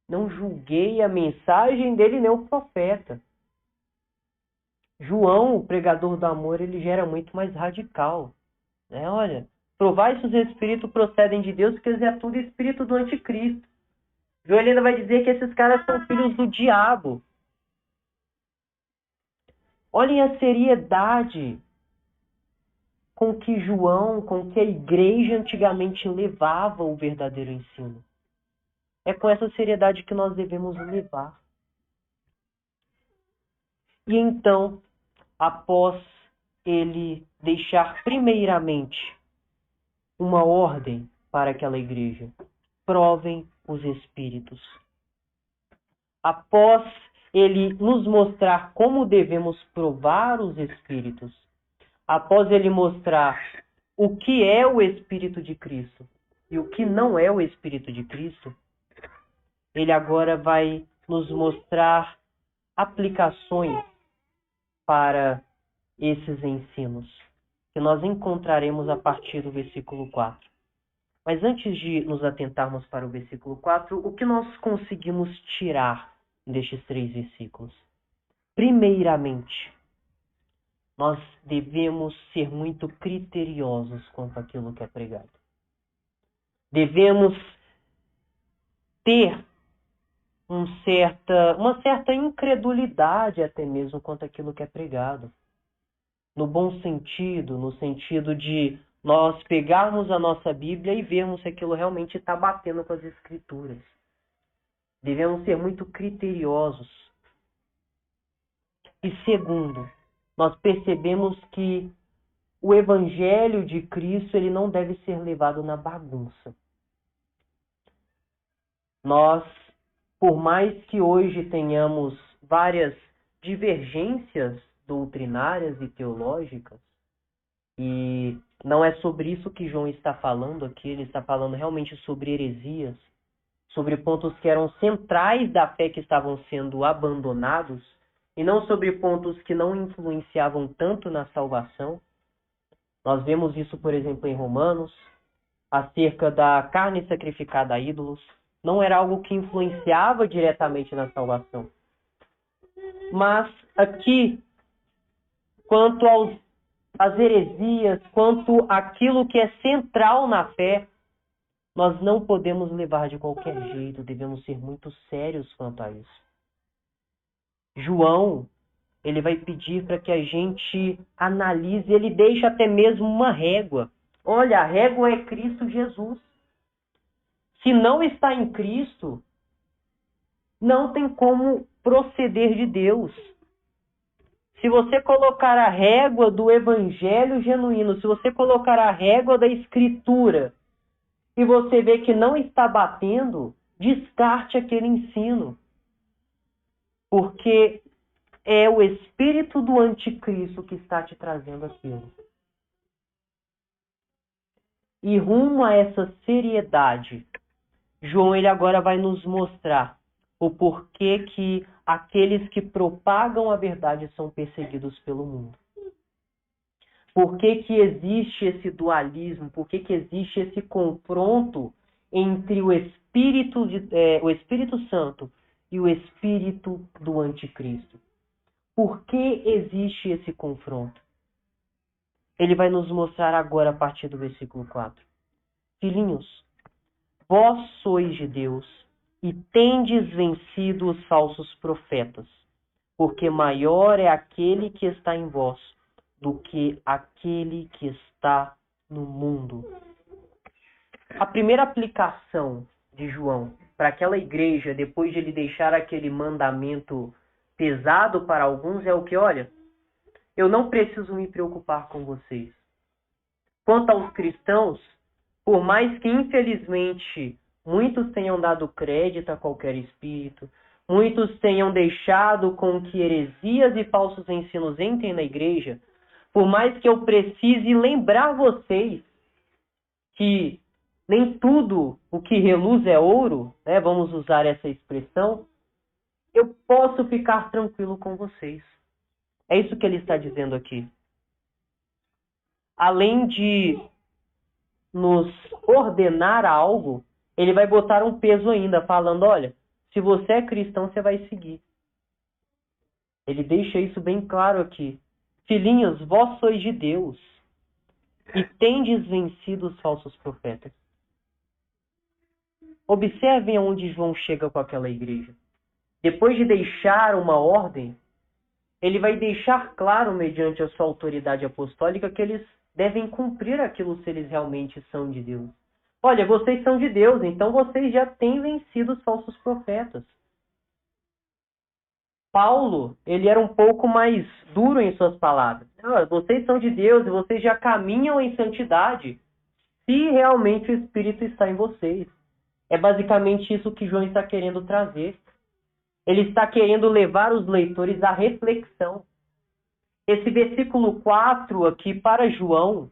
Não julguei a mensagem dele nem o profeta. João, o pregador do amor, ele já era muito mais radical. Né? Olha, provai se os espíritos procedem de Deus, porque eles é tudo espírito do anticristo. João ainda vai dizer que esses caras são filhos do diabo. Olhem a seriedade com que João, com que a igreja antigamente levava o verdadeiro ensino. É com essa seriedade que nós devemos levar. E então, após ele deixar primeiramente uma ordem para aquela igreja, provem os espíritos. Após ele nos mostrar como devemos provar os espíritos, após ele mostrar o que é o Espírito de Cristo e o que não é o Espírito de Cristo, ele agora vai nos mostrar aplicações para esses ensinos, que nós encontraremos a partir do versículo 4. Mas antes de nos atentarmos para o versículo 4, o que nós conseguimos tirar destes 3 versículos? Primeiramente, nós devemos ser muito criteriosos quanto àquilo que é pregado. Devemos ter uma certa incredulidade até mesmo quanto àquilo que é pregado. No bom sentido, no sentido de nós pegarmos a nossa Bíblia e vermos se aquilo realmente está batendo com as Escrituras. Devemos ser muito criteriosos. E segundo, nós percebemos que o Evangelho de Cristo ele não deve ser levado na bagunça. Nós, por mais que hoje tenhamos várias divergências doutrinárias e teológicas, e não é sobre isso que João está falando aqui, ele está falando realmente sobre heresias, sobre pontos que eram centrais da fé que estavam sendo abandonados, e não sobre pontos que não influenciavam tanto na salvação. Nós vemos isso, por exemplo, em Romanos, acerca da carne sacrificada a ídolos. Não era algo que influenciava diretamente na salvação. Mas aqui, quanto às heresias, quanto àquilo que é central na fé, nós não podemos levar de qualquer jeito, devemos ser muito sérios quanto a isso. João, ele vai pedir para que a gente analise, ele deixa até mesmo uma régua. Olha, a régua é Cristo Jesus. Se não está em Cristo, não tem como proceder de Deus. Se você colocar a régua do evangelho genuíno, se você colocar a régua da Escritura, e você vê que não está batendo, descarte aquele ensino. Porque é o espírito do anticristo que está te trazendo aquilo. E rumo a essa seriedade, João ele agora vai nos mostrar o porquê que aqueles que propagam a verdade são perseguidos pelo mundo. Por que que existe esse dualismo? Por que que existe esse confronto entre o Espírito Santo e o Espírito do Anticristo? Por que existe esse confronto? Ele vai nos mostrar agora a partir do versículo 4. Filhinhos, vós sois de Deus e tendes vencido os falsos profetas, porque maior é aquele que está em vós do que aquele que está no mundo. A primeira aplicação de João para aquela igreja, depois de ele deixar aquele mandamento pesado para alguns, é o que, olha, eu não preciso me preocupar com vocês. Quanto aos cristãos, por mais que infelizmente muitos tenham dado crédito a qualquer espírito, muitos tenham deixado com que heresias e falsos ensinos entrem na igreja, por mais que eu precise lembrar vocês que nem tudo o que reluz é ouro, né? Vamos usar essa expressão, eu posso ficar tranquilo com vocês. É isso que ele está dizendo aqui. Além de nos ordenar algo, ele vai botar um peso ainda, falando, olha, Se você é cristão, você vai seguir. Ele deixa isso bem claro aqui. Filhinhos, vós sois de Deus e tendes vencido os falsos profetas. Observem aonde João chega com aquela igreja. Depois de deixar uma ordem, ele vai deixar claro, mediante a sua autoridade apostólica, que eles devem cumprir aquilo se eles realmente são de Deus. Olha, vocês são de Deus, então vocês já têm vencido os falsos profetas. Paulo, ele era um pouco mais duro em suas palavras. Vocês são de Deus e vocês já caminham em santidade se realmente o Espírito está em vocês. É basicamente isso que João está querendo trazer. Ele está querendo levar os leitores à reflexão. Esse versículo 4 aqui para João,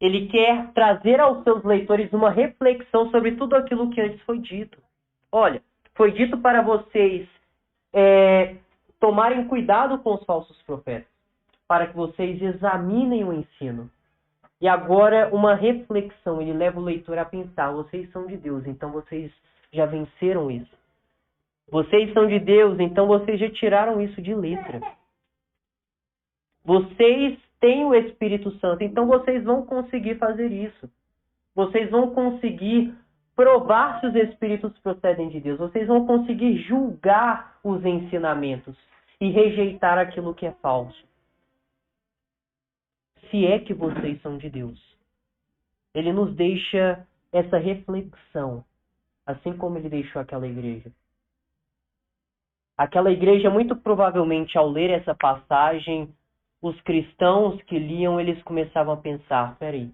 ele quer trazer aos seus leitores uma reflexão sobre tudo aquilo que antes foi dito. Olha, foi dito para vocês tomarem cuidado com os falsos profetas, para que vocês examinem o ensino. E agora uma reflexão, ele leva o leitor a pensar, vocês são de Deus, então vocês já venceram isso. Vocês são de Deus, então vocês já tiraram isso de letra. Vocês têm o Espírito Santo, então vocês vão conseguir fazer isso. Vocês vão conseguir provar se os Espíritos procedem de Deus. Vocês vão conseguir julgar os ensinamentos e rejeitar aquilo que é falso. Se é que vocês são de Deus. Ele nos deixa essa reflexão, assim como ele deixou aquela igreja. Aquela igreja, muito provavelmente, ao ler essa passagem, os cristãos que liam, eles começavam a pensar, peraí,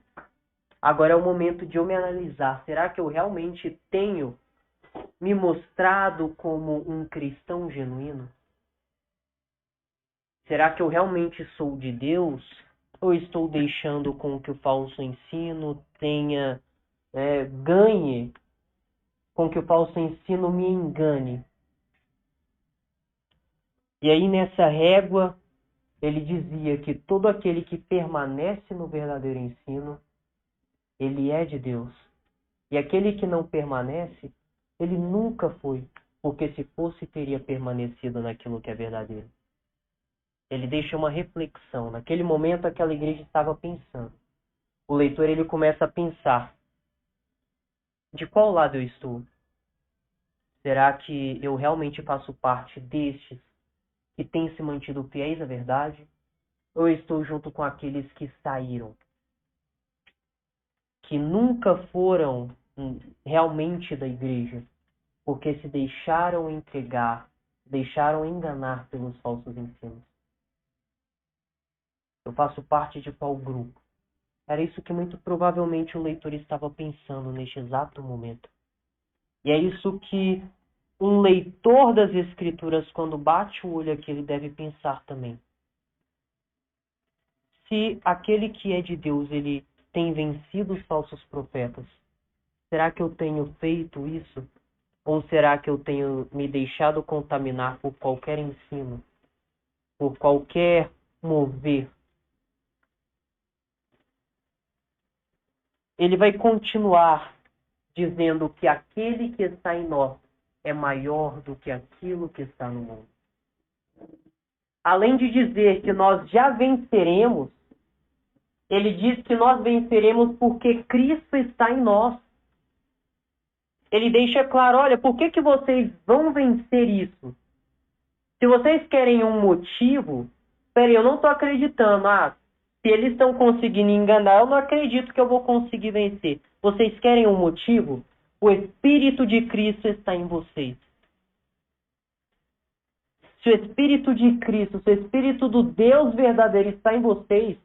agora é o momento de eu me analisar. Será que eu realmente tenho me mostrado como um cristão genuíno? Será que eu realmente sou de Deus? Ou estou deixando com que o falso ensino ganhe, com que o falso ensino me engane? E aí nessa régua, ele dizia que todo aquele que permanece no verdadeiro ensino, ele é de Deus. E aquele que não permanece, ele nunca foi, porque se fosse, teria permanecido naquilo que é verdadeiro. Ele deixa uma reflexão. Naquele momento, aquela igreja estava pensando. O leitor, ele começa a pensar, de qual lado eu estou? Será que eu realmente faço parte destes que têm se mantido fiéis à verdade? Ou eu estou junto com aqueles que saíram? Que nunca foram realmente da igreja, porque se deixaram deixaram enganar pelos falsos ensinos. Eu faço parte de qual grupo? Era isso que muito provavelmente o leitor estava pensando neste exato momento. E é isso que um leitor das Escrituras, quando bate o olho aqui, ele deve pensar também. Se aquele que é de Deus, ele tem vencido os falsos profetas, será que eu tenho feito isso? Ou será que eu tenho me deixado contaminar por qualquer ensino, por qualquer mover? Ele vai continuar dizendo que aquele que está em nós é maior do que aquilo que está no mundo. Além de dizer que nós já venceremos, ele diz que nós venceremos porque Cristo está em nós. Ele deixa claro, olha, por que vocês vão vencer isso? Se vocês querem um motivo, peraí, eu não estou acreditando. Se eles estão conseguindo enganar, eu não acredito que eu vou conseguir vencer. Vocês querem um motivo? O Espírito de Cristo está em vocês. Se o Espírito de Cristo, se o Espírito do Deus verdadeiro está em vocês,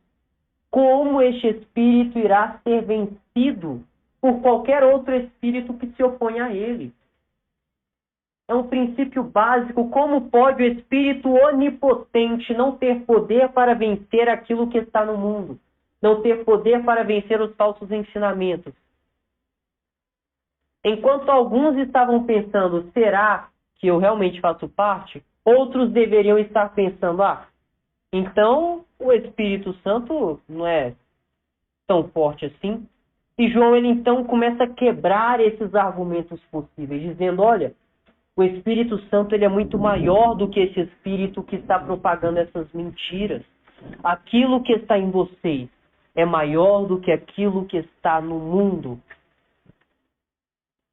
como este Espírito irá ser vencido por qualquer outro Espírito que se opõe a ele? É um princípio básico. Como pode o Espírito onipotente não ter poder para vencer aquilo que está no mundo? Não ter poder para vencer os falsos ensinamentos? Enquanto alguns estavam pensando, será que eu realmente faço parte? Outros deveriam estar pensando, então o Espírito Santo não é tão forte assim. E João, ele então começa a quebrar esses argumentos possíveis, dizendo, olha, O Espírito Santo ele é muito maior do que esse espírito que está propagando essas mentiras. Aquilo que está em vocês é maior do que aquilo que está no mundo.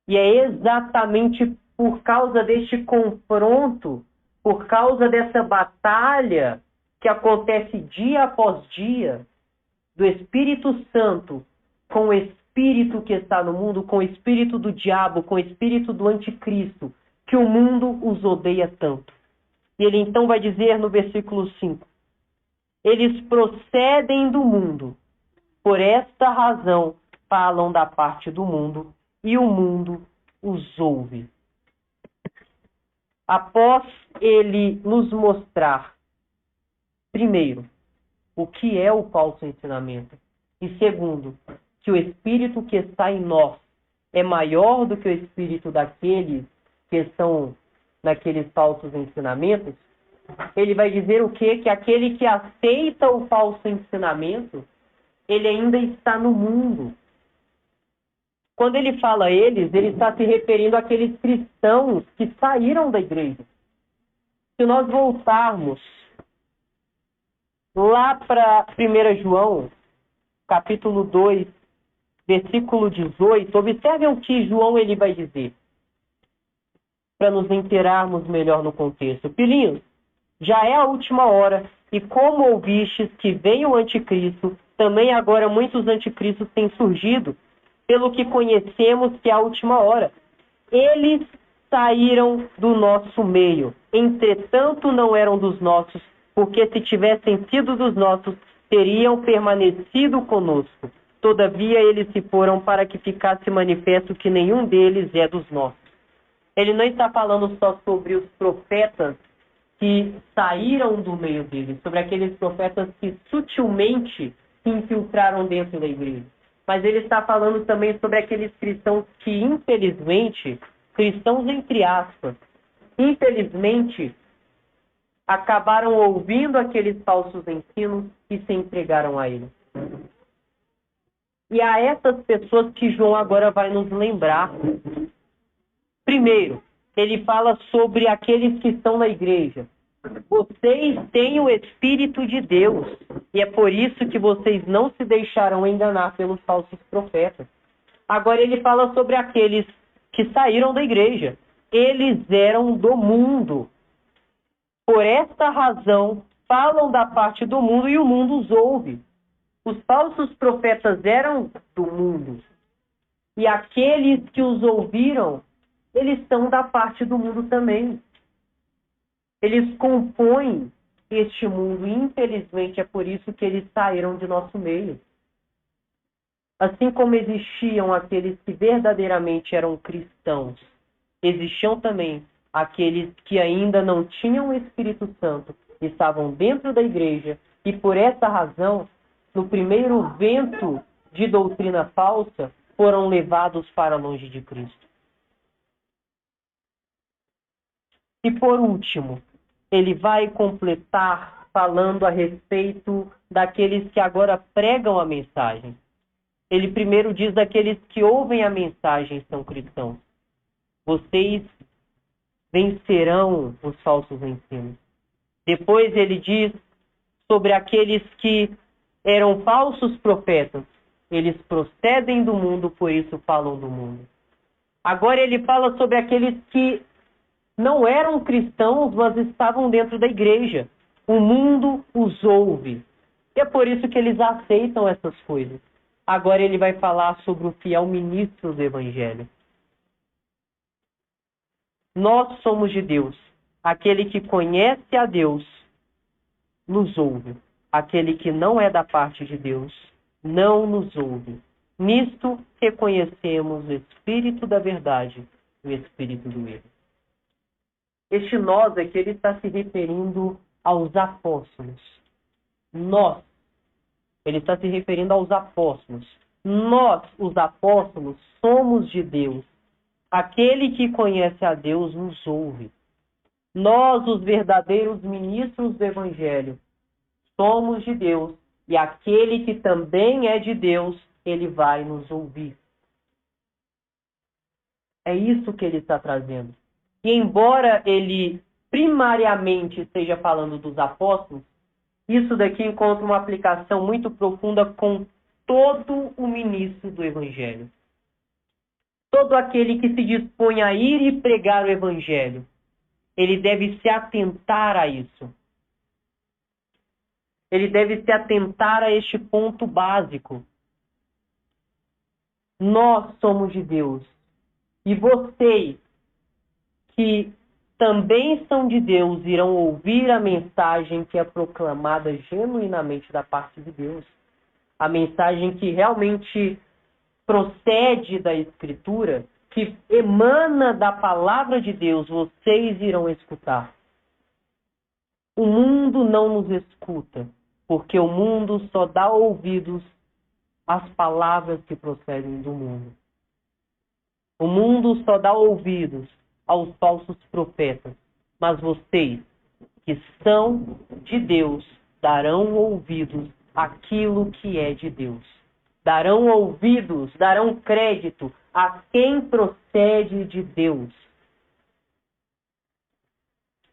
E é exatamente por causa deste confronto, por causa dessa batalha que acontece dia após dia, do Espírito Santo com o espírito que está no mundo, com o espírito do diabo, com o espírito do anticristo, que o mundo os odeia tanto. E ele então vai dizer no versículo 5, eles procedem do mundo, por esta razão falam da parte do mundo, e o mundo os ouve. Após ele nos mostrar, primeiro, o que é o falso ensinamento, e segundo, que o espírito que está em nós é maior do que o espírito daqueles que estão naqueles falsos ensinamentos, ele vai dizer o quê? Que aquele que aceita o falso ensinamento, ele ainda está no mundo. Quando ele fala eles, ele está se referindo àqueles cristãos que saíram da igreja. Se nós voltarmos lá para 1 João, capítulo 2, versículo 18, observem o que João ele vai dizer, para nos inteirarmos melhor no contexto. Filhinhos, já é a última hora, e como ouvistes que vem o anticristo, também agora muitos anticristos têm surgido, pelo que conhecemos que é a última hora. Eles saíram do nosso meio, entretanto não eram dos nossos, porque se tivessem sido dos nossos, teriam permanecido conosco. Todavia eles se foram para que ficasse manifesto que nenhum deles é dos nossos. Ele não está falando só sobre os profetas que saíram do meio deles, sobre aqueles profetas que sutilmente se infiltraram dentro da igreja. Mas ele está falando também sobre aqueles cristãos que, infelizmente, cristãos entre aspas, infelizmente, acabaram ouvindo aqueles falsos ensinos e se entregaram a eles. E a essas pessoas que João agora vai nos lembrar. Primeiro, ele fala sobre aqueles que estão na igreja. Vocês têm o Espírito de Deus, e é por isso que vocês não se deixarão enganar pelos falsos profetas. Agora ele fala sobre aqueles que saíram da igreja. Eles eram do mundo. Por esta razão, falam da parte do mundo e o mundo os ouve. Os falsos profetas eram do mundo. E aqueles que os ouviram, eles são da parte do mundo também. Eles compõem este mundo e, infelizmente, é por isso que eles saíram de nosso meio. Assim como existiam aqueles que verdadeiramente eram cristãos, existiam também aqueles que ainda não tinham o Espírito Santo, estavam dentro da igreja e, por essa razão, no primeiro vento de doutrina falsa, foram levados para longe de Cristo. E por último, ele vai completar falando a respeito daqueles que agora pregam a mensagem. Ele primeiro diz daqueles que ouvem a mensagem são cristãos. Vocês vencerão os falsos ensinos. Depois ele diz sobre aqueles que eram falsos profetas. Eles procedem do mundo, por isso falam do mundo. Agora ele fala sobre aqueles que não eram cristãos, mas estavam dentro da igreja. O mundo os ouve. E é por isso que eles aceitam essas coisas. Agora ele vai falar sobre o fiel ministro do Evangelho. Nós somos de Deus. Aquele que conhece a Deus nos ouve. Aquele que não é da parte de Deus não nos ouve. Nisto reconhecemos o Espírito da verdade e o Espírito do erro. Este nós aqui, ele está se referindo aos apóstolos. Nós. Ele está se referindo aos apóstolos. Nós, os apóstolos, somos de Deus. Aquele que conhece a Deus nos ouve. Nós, os verdadeiros ministros do Evangelho, somos de Deus. E aquele que também é de Deus, ele vai nos ouvir. É isso que ele está trazendo. E embora ele primariamente esteja falando dos apóstolos, isso daqui encontra uma aplicação muito profunda com todo o ministro do Evangelho. Todo aquele que se dispõe a ir e pregar o Evangelho, ele deve se atentar a isso. Ele deve se atentar a este ponto básico. Nós somos de Deus. E vocês, que também são de Deus, irão ouvir a mensagem que é proclamada genuinamente da parte de Deus. A mensagem que realmente procede da Escritura, que emana da palavra de Deus, vocês irão escutar. O mundo não nos escuta, porque o mundo só dá ouvidos às palavras que procedem do mundo. O mundo só dá ouvidos aos falsos profetas, mas vocês, que são de Deus, darão ouvidos àquilo que é de Deus. Darão ouvidos, darão crédito a quem procede de Deus.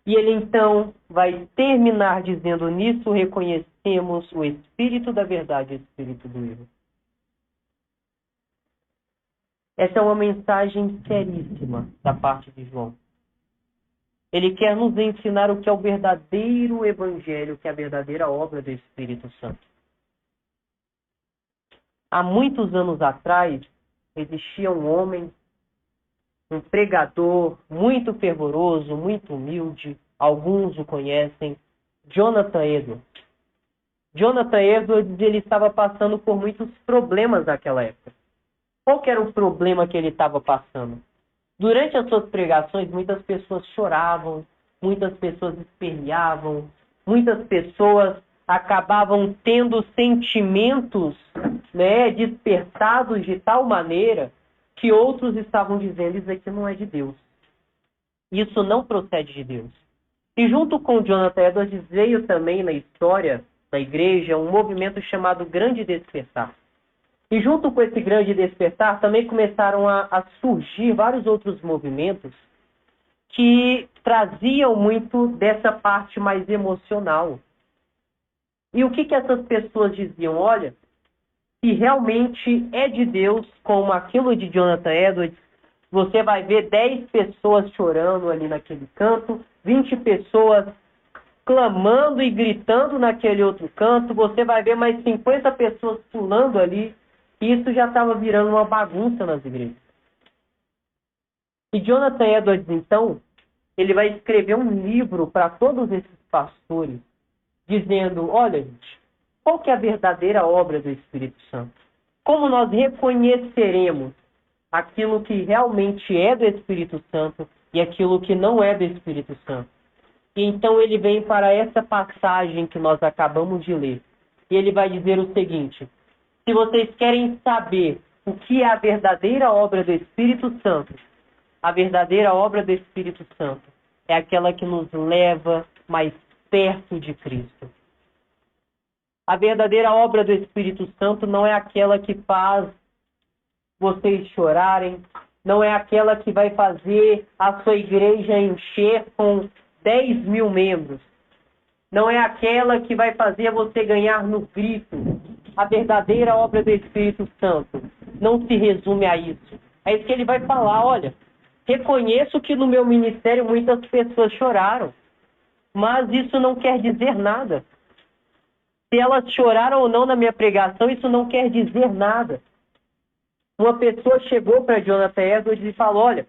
E ele então vai terminar dizendo: nisso reconhecemos o espírito da verdade e o espírito do erro. Essa é uma mensagem seríssima da parte de João. Ele quer nos ensinar o que é o verdadeiro evangelho, o que é a verdadeira obra do Espírito Santo. Há muitos anos atrás, existia um homem, um pregador muito fervoroso, muito humilde, alguns o conhecem, Jonathan Edwards. Jonathan Edwards, ele estava passando por muitos problemas naquela época. Qual que era o problema que ele estava passando? Durante as suas pregações, muitas pessoas choravam, muitas pessoas esperneavam, muitas pessoas acabavam tendo sentimentos, despertados de tal maneira que outros estavam dizendo: isso aqui não é de Deus. Isso não procede de Deus. E junto com Jonathan Edwards veio também na história da igreja um movimento chamado Grande Despertar. E junto com esse grande despertar, também começaram a surgir vários outros movimentos que traziam muito dessa parte mais emocional. E o que essas pessoas diziam? Olha, se realmente é de Deus, como aquilo de Jonathan Edwards, você vai ver 10 pessoas chorando ali naquele canto, 20 pessoas clamando e gritando naquele outro canto, você vai ver mais 50 pessoas pulando ali. Isso já estava virando uma bagunça nas igrejas. E Jonathan Edwards, então, ele vai escrever um livro para todos esses pastores, dizendo: olha, gente, qual que é a verdadeira obra do Espírito Santo? Como nós reconheceremos aquilo que realmente é do Espírito Santo e aquilo que não é do Espírito Santo? E então ele vem para essa passagem que nós acabamos de ler. E ele vai dizer o seguinte: se vocês querem saber o que é a verdadeira obra do Espírito Santo, a verdadeira obra do Espírito Santo é aquela que nos leva mais perto de Cristo. A verdadeira obra do Espírito Santo não é aquela que faz vocês chorarem, não é aquela que vai fazer a sua igreja encher com 10 mil membros, não é aquela que vai fazer você ganhar no grito. A verdadeira obra do Espírito Santo não se resume a isso. É isso que ele vai falar: olha, reconheço que no meu ministério muitas pessoas choraram, mas isso não quer dizer nada. Se elas choraram ou não na minha pregação, isso não quer dizer nada. Uma pessoa chegou para Jonathan Edwards e falou: olha,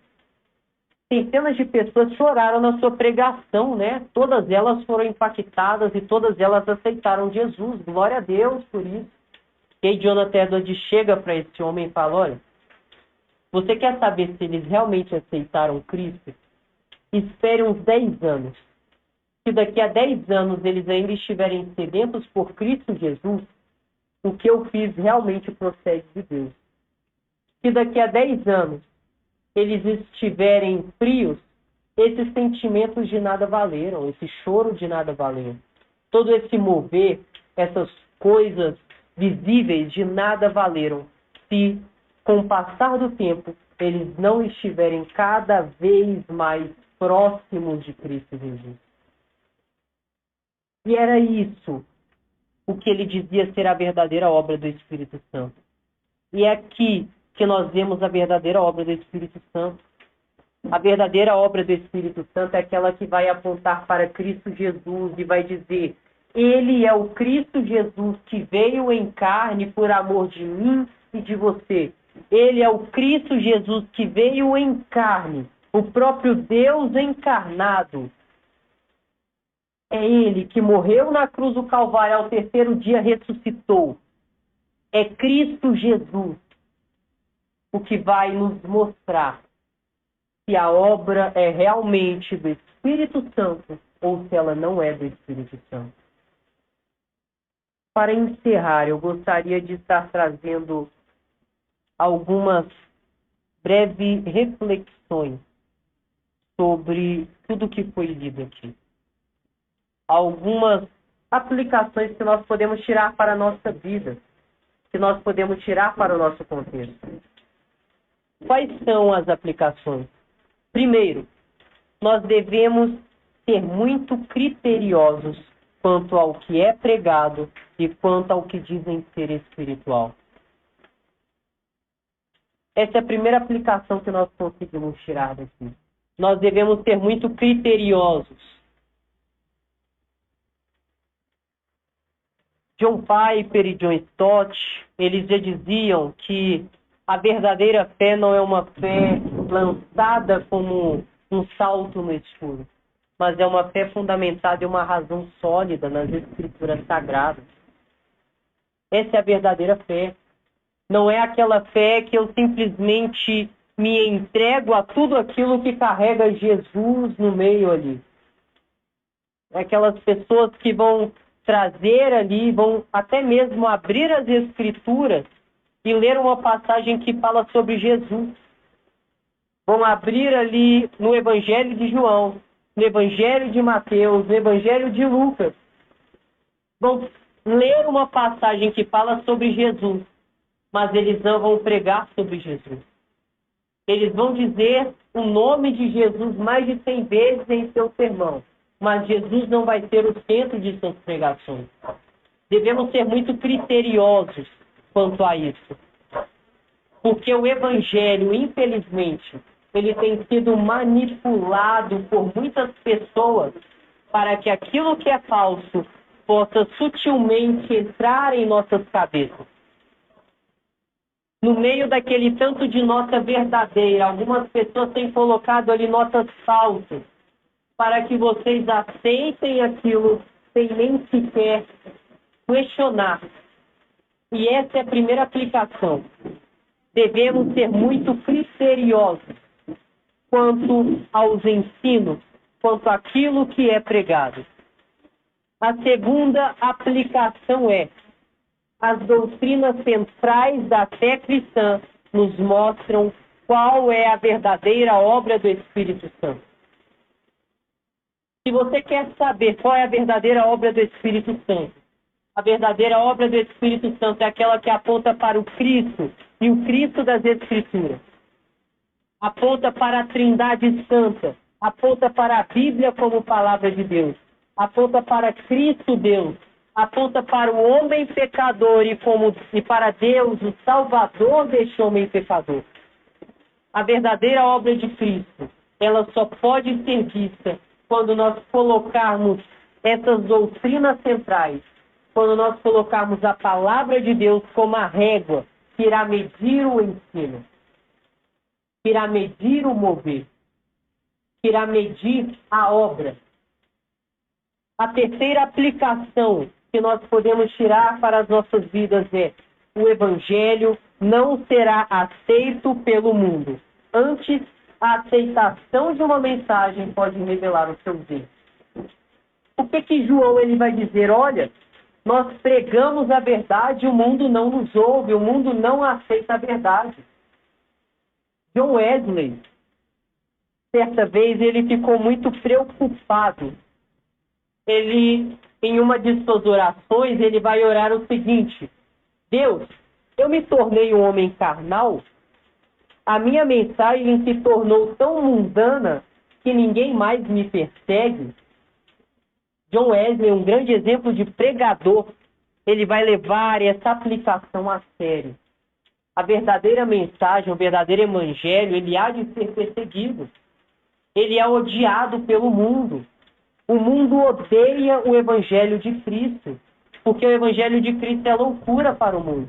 centenas de pessoas choraram na sua pregação, né? Todas elas foram impactadas e todas elas aceitaram Jesus. Glória a Deus por isso. E aí Jonathan Edwards chega para esse homem e fala: olha, você quer saber se eles realmente aceitaram Cristo? Espere uns 10 anos. Se daqui a 10 anos eles ainda estiverem sedentos por Cristo Jesus, o que eu fiz realmente procede de Deus. Se daqui a 10 anos eles estiverem frios, esses sentimentos de nada valeram, esse choro de nada valeu. Todo esse mover, essas coisas visíveis de nada valeram, se com o passar do tempo eles não estiverem cada vez mais próximos de Cristo Jesus. E era isso o que ele dizia ser a verdadeira obra do Espírito Santo. E é aqui que nós vemos a verdadeira obra do Espírito Santo. A verdadeira obra do Espírito Santo é aquela que vai apontar para Cristo Jesus e vai dizer: Ele é o Cristo Jesus que veio em carne por amor de mim e de você. Ele é o Cristo Jesus que veio em carne, o próprio Deus encarnado. É Ele que morreu na cruz do Calvário, ao terceiro dia ressuscitou. É Cristo Jesus o que vai nos mostrar se a obra é realmente do Espírito Santo ou se ela não é do Espírito Santo. Para encerrar, eu gostaria de estar trazendo algumas breves reflexões sobre tudo que foi lido aqui. Algumas aplicações que nós podemos tirar para a nossa vida, que nós podemos tirar para o nosso contexto. Quais são as aplicações? Primeiro, nós devemos ser muito criteriosos quanto ao que é pregado e quanto ao que dizem ser espiritual. Essa é a primeira aplicação que nós conseguimos tirar daqui. Nós devemos ser muito criteriosos. John Piper e John Stott, eles já diziam que a verdadeira fé não é uma fé lançada como um salto no escuro, mas é uma fé fundamentada em uma razão sólida nas Escrituras Sagradas. Essa é a verdadeira fé. Não é aquela fé que eu simplesmente me entrego a tudo aquilo que carrega Jesus no meio ali. É aquelas pessoas que vão trazer ali, vão até mesmo abrir as Escrituras e ler uma passagem que fala sobre Jesus. Vão abrir ali no Evangelho de João, no Evangelho de Mateus, no Evangelho de Lucas. Vão ler uma passagem que fala sobre Jesus, mas eles não vão pregar sobre Jesus. Eles vão dizer o nome de Jesus mais de 100 vezes em seu sermão, mas Jesus não vai ser o centro de suas pregações. Devemos ser muito criteriosos quanto a isso. Porque o Evangelho, infelizmente, ele tem sido manipulado por muitas pessoas para que aquilo que é falso possa sutilmente entrar em nossas cabeças. No meio daquele tanto de nota verdadeira, algumas pessoas têm colocado ali notas falsas para que vocês aceitem aquilo sem nem sequer questionar. E essa é a primeira aplicação. Devemos ser muito criteriosos quanto aos ensinos, quanto àquilo que é pregado. A segunda aplicação é: as doutrinas centrais da fé cristã nos mostram qual é a verdadeira obra do Espírito Santo. Se você quer saber qual é a verdadeira obra do Espírito Santo, a verdadeira obra do Espírito Santo é aquela que aponta para o Cristo e o Cristo das Escrituras. Aponta para a Trindade Santa, aponta para a Bíblia como palavra de Deus, aponta para Cristo Deus, aponta para o homem pecador e para Deus, o Salvador deste homem pecador. A verdadeira obra de Cristo, ela só pode ser vista quando nós colocarmos essas doutrinas centrais, quando nós colocarmos a palavra de Deus como a régua que irá medir o ensino, que irá medir o mover, que irá medir a obra. A terceira aplicação que nós podemos tirar para as nossas vidas é: o Evangelho não será aceito pelo mundo. Antes, a aceitação de uma mensagem pode revelar os seus erros. O que João ele vai dizer? Olha, nós pregamos a verdade, o mundo não nos ouve, o mundo não aceita a verdade. John Wesley, certa vez, ele ficou muito preocupado. Ele, em uma de suas orações, ele vai orar o seguinte: Deus, eu me tornei um homem carnal, a minha mensagem se tornou tão mundana que ninguém mais me persegue, John Wesley, um grande exemplo de pregador, ele vai levar essa aplicação a sério. A verdadeira mensagem, o verdadeiro evangelho, ele há de ser perseguido. Ele é odiado pelo mundo. O mundo odeia o evangelho de Cristo, porque o evangelho de Cristo é loucura para o mundo.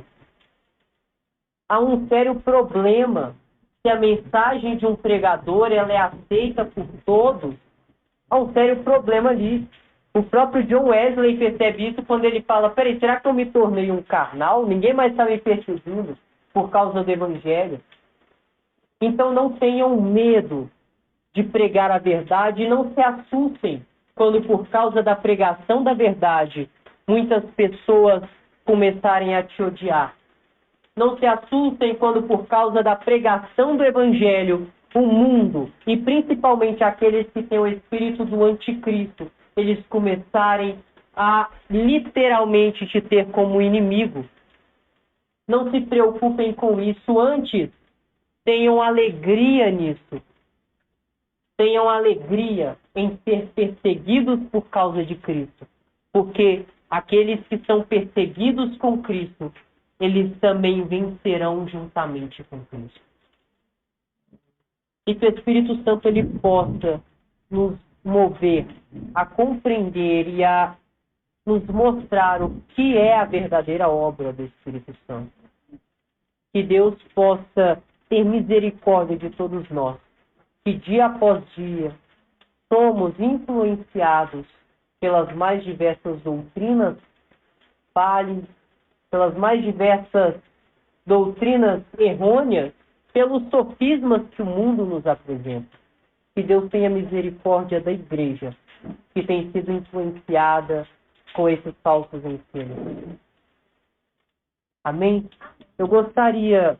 Há um sério problema se a mensagem de um pregador ela é aceita por todos. Há um sério problema ali. O próprio John Wesley percebe isso quando ele fala: peraí, será que eu me tornei um carnal? Ninguém mais está me perseguindo por causa do evangelho? Então não tenham medo de pregar a verdade e não se assustem quando, por causa da pregação da verdade, muitas pessoas começarem a te odiar. Não se assustem quando, por causa da pregação do evangelho, o mundo, e principalmente aqueles que têm o espírito do anticristo, eles começarem a literalmente te ter como inimigo. Não se preocupem com isso. Antes, tenham alegria nisso. Tenham alegria em ser perseguidos por causa de Cristo. Porque aqueles que são perseguidos com Cristo, eles também vencerão juntamente com Cristo. E que o Espírito Santo ele possa nos mover a compreender e a nos mostrar o que é a verdadeira obra do Espírito Santo. Que Deus possa ter misericórdia de todos nós, que dia após dia somos influenciados pelas mais diversas doutrinas falhas, pelas mais diversas doutrinas errôneas, pelos sofismas que o mundo nos apresenta. Que Deus tenha misericórdia da igreja, que tem sido influenciada com esses falsos ensinos. Amém? Eu gostaria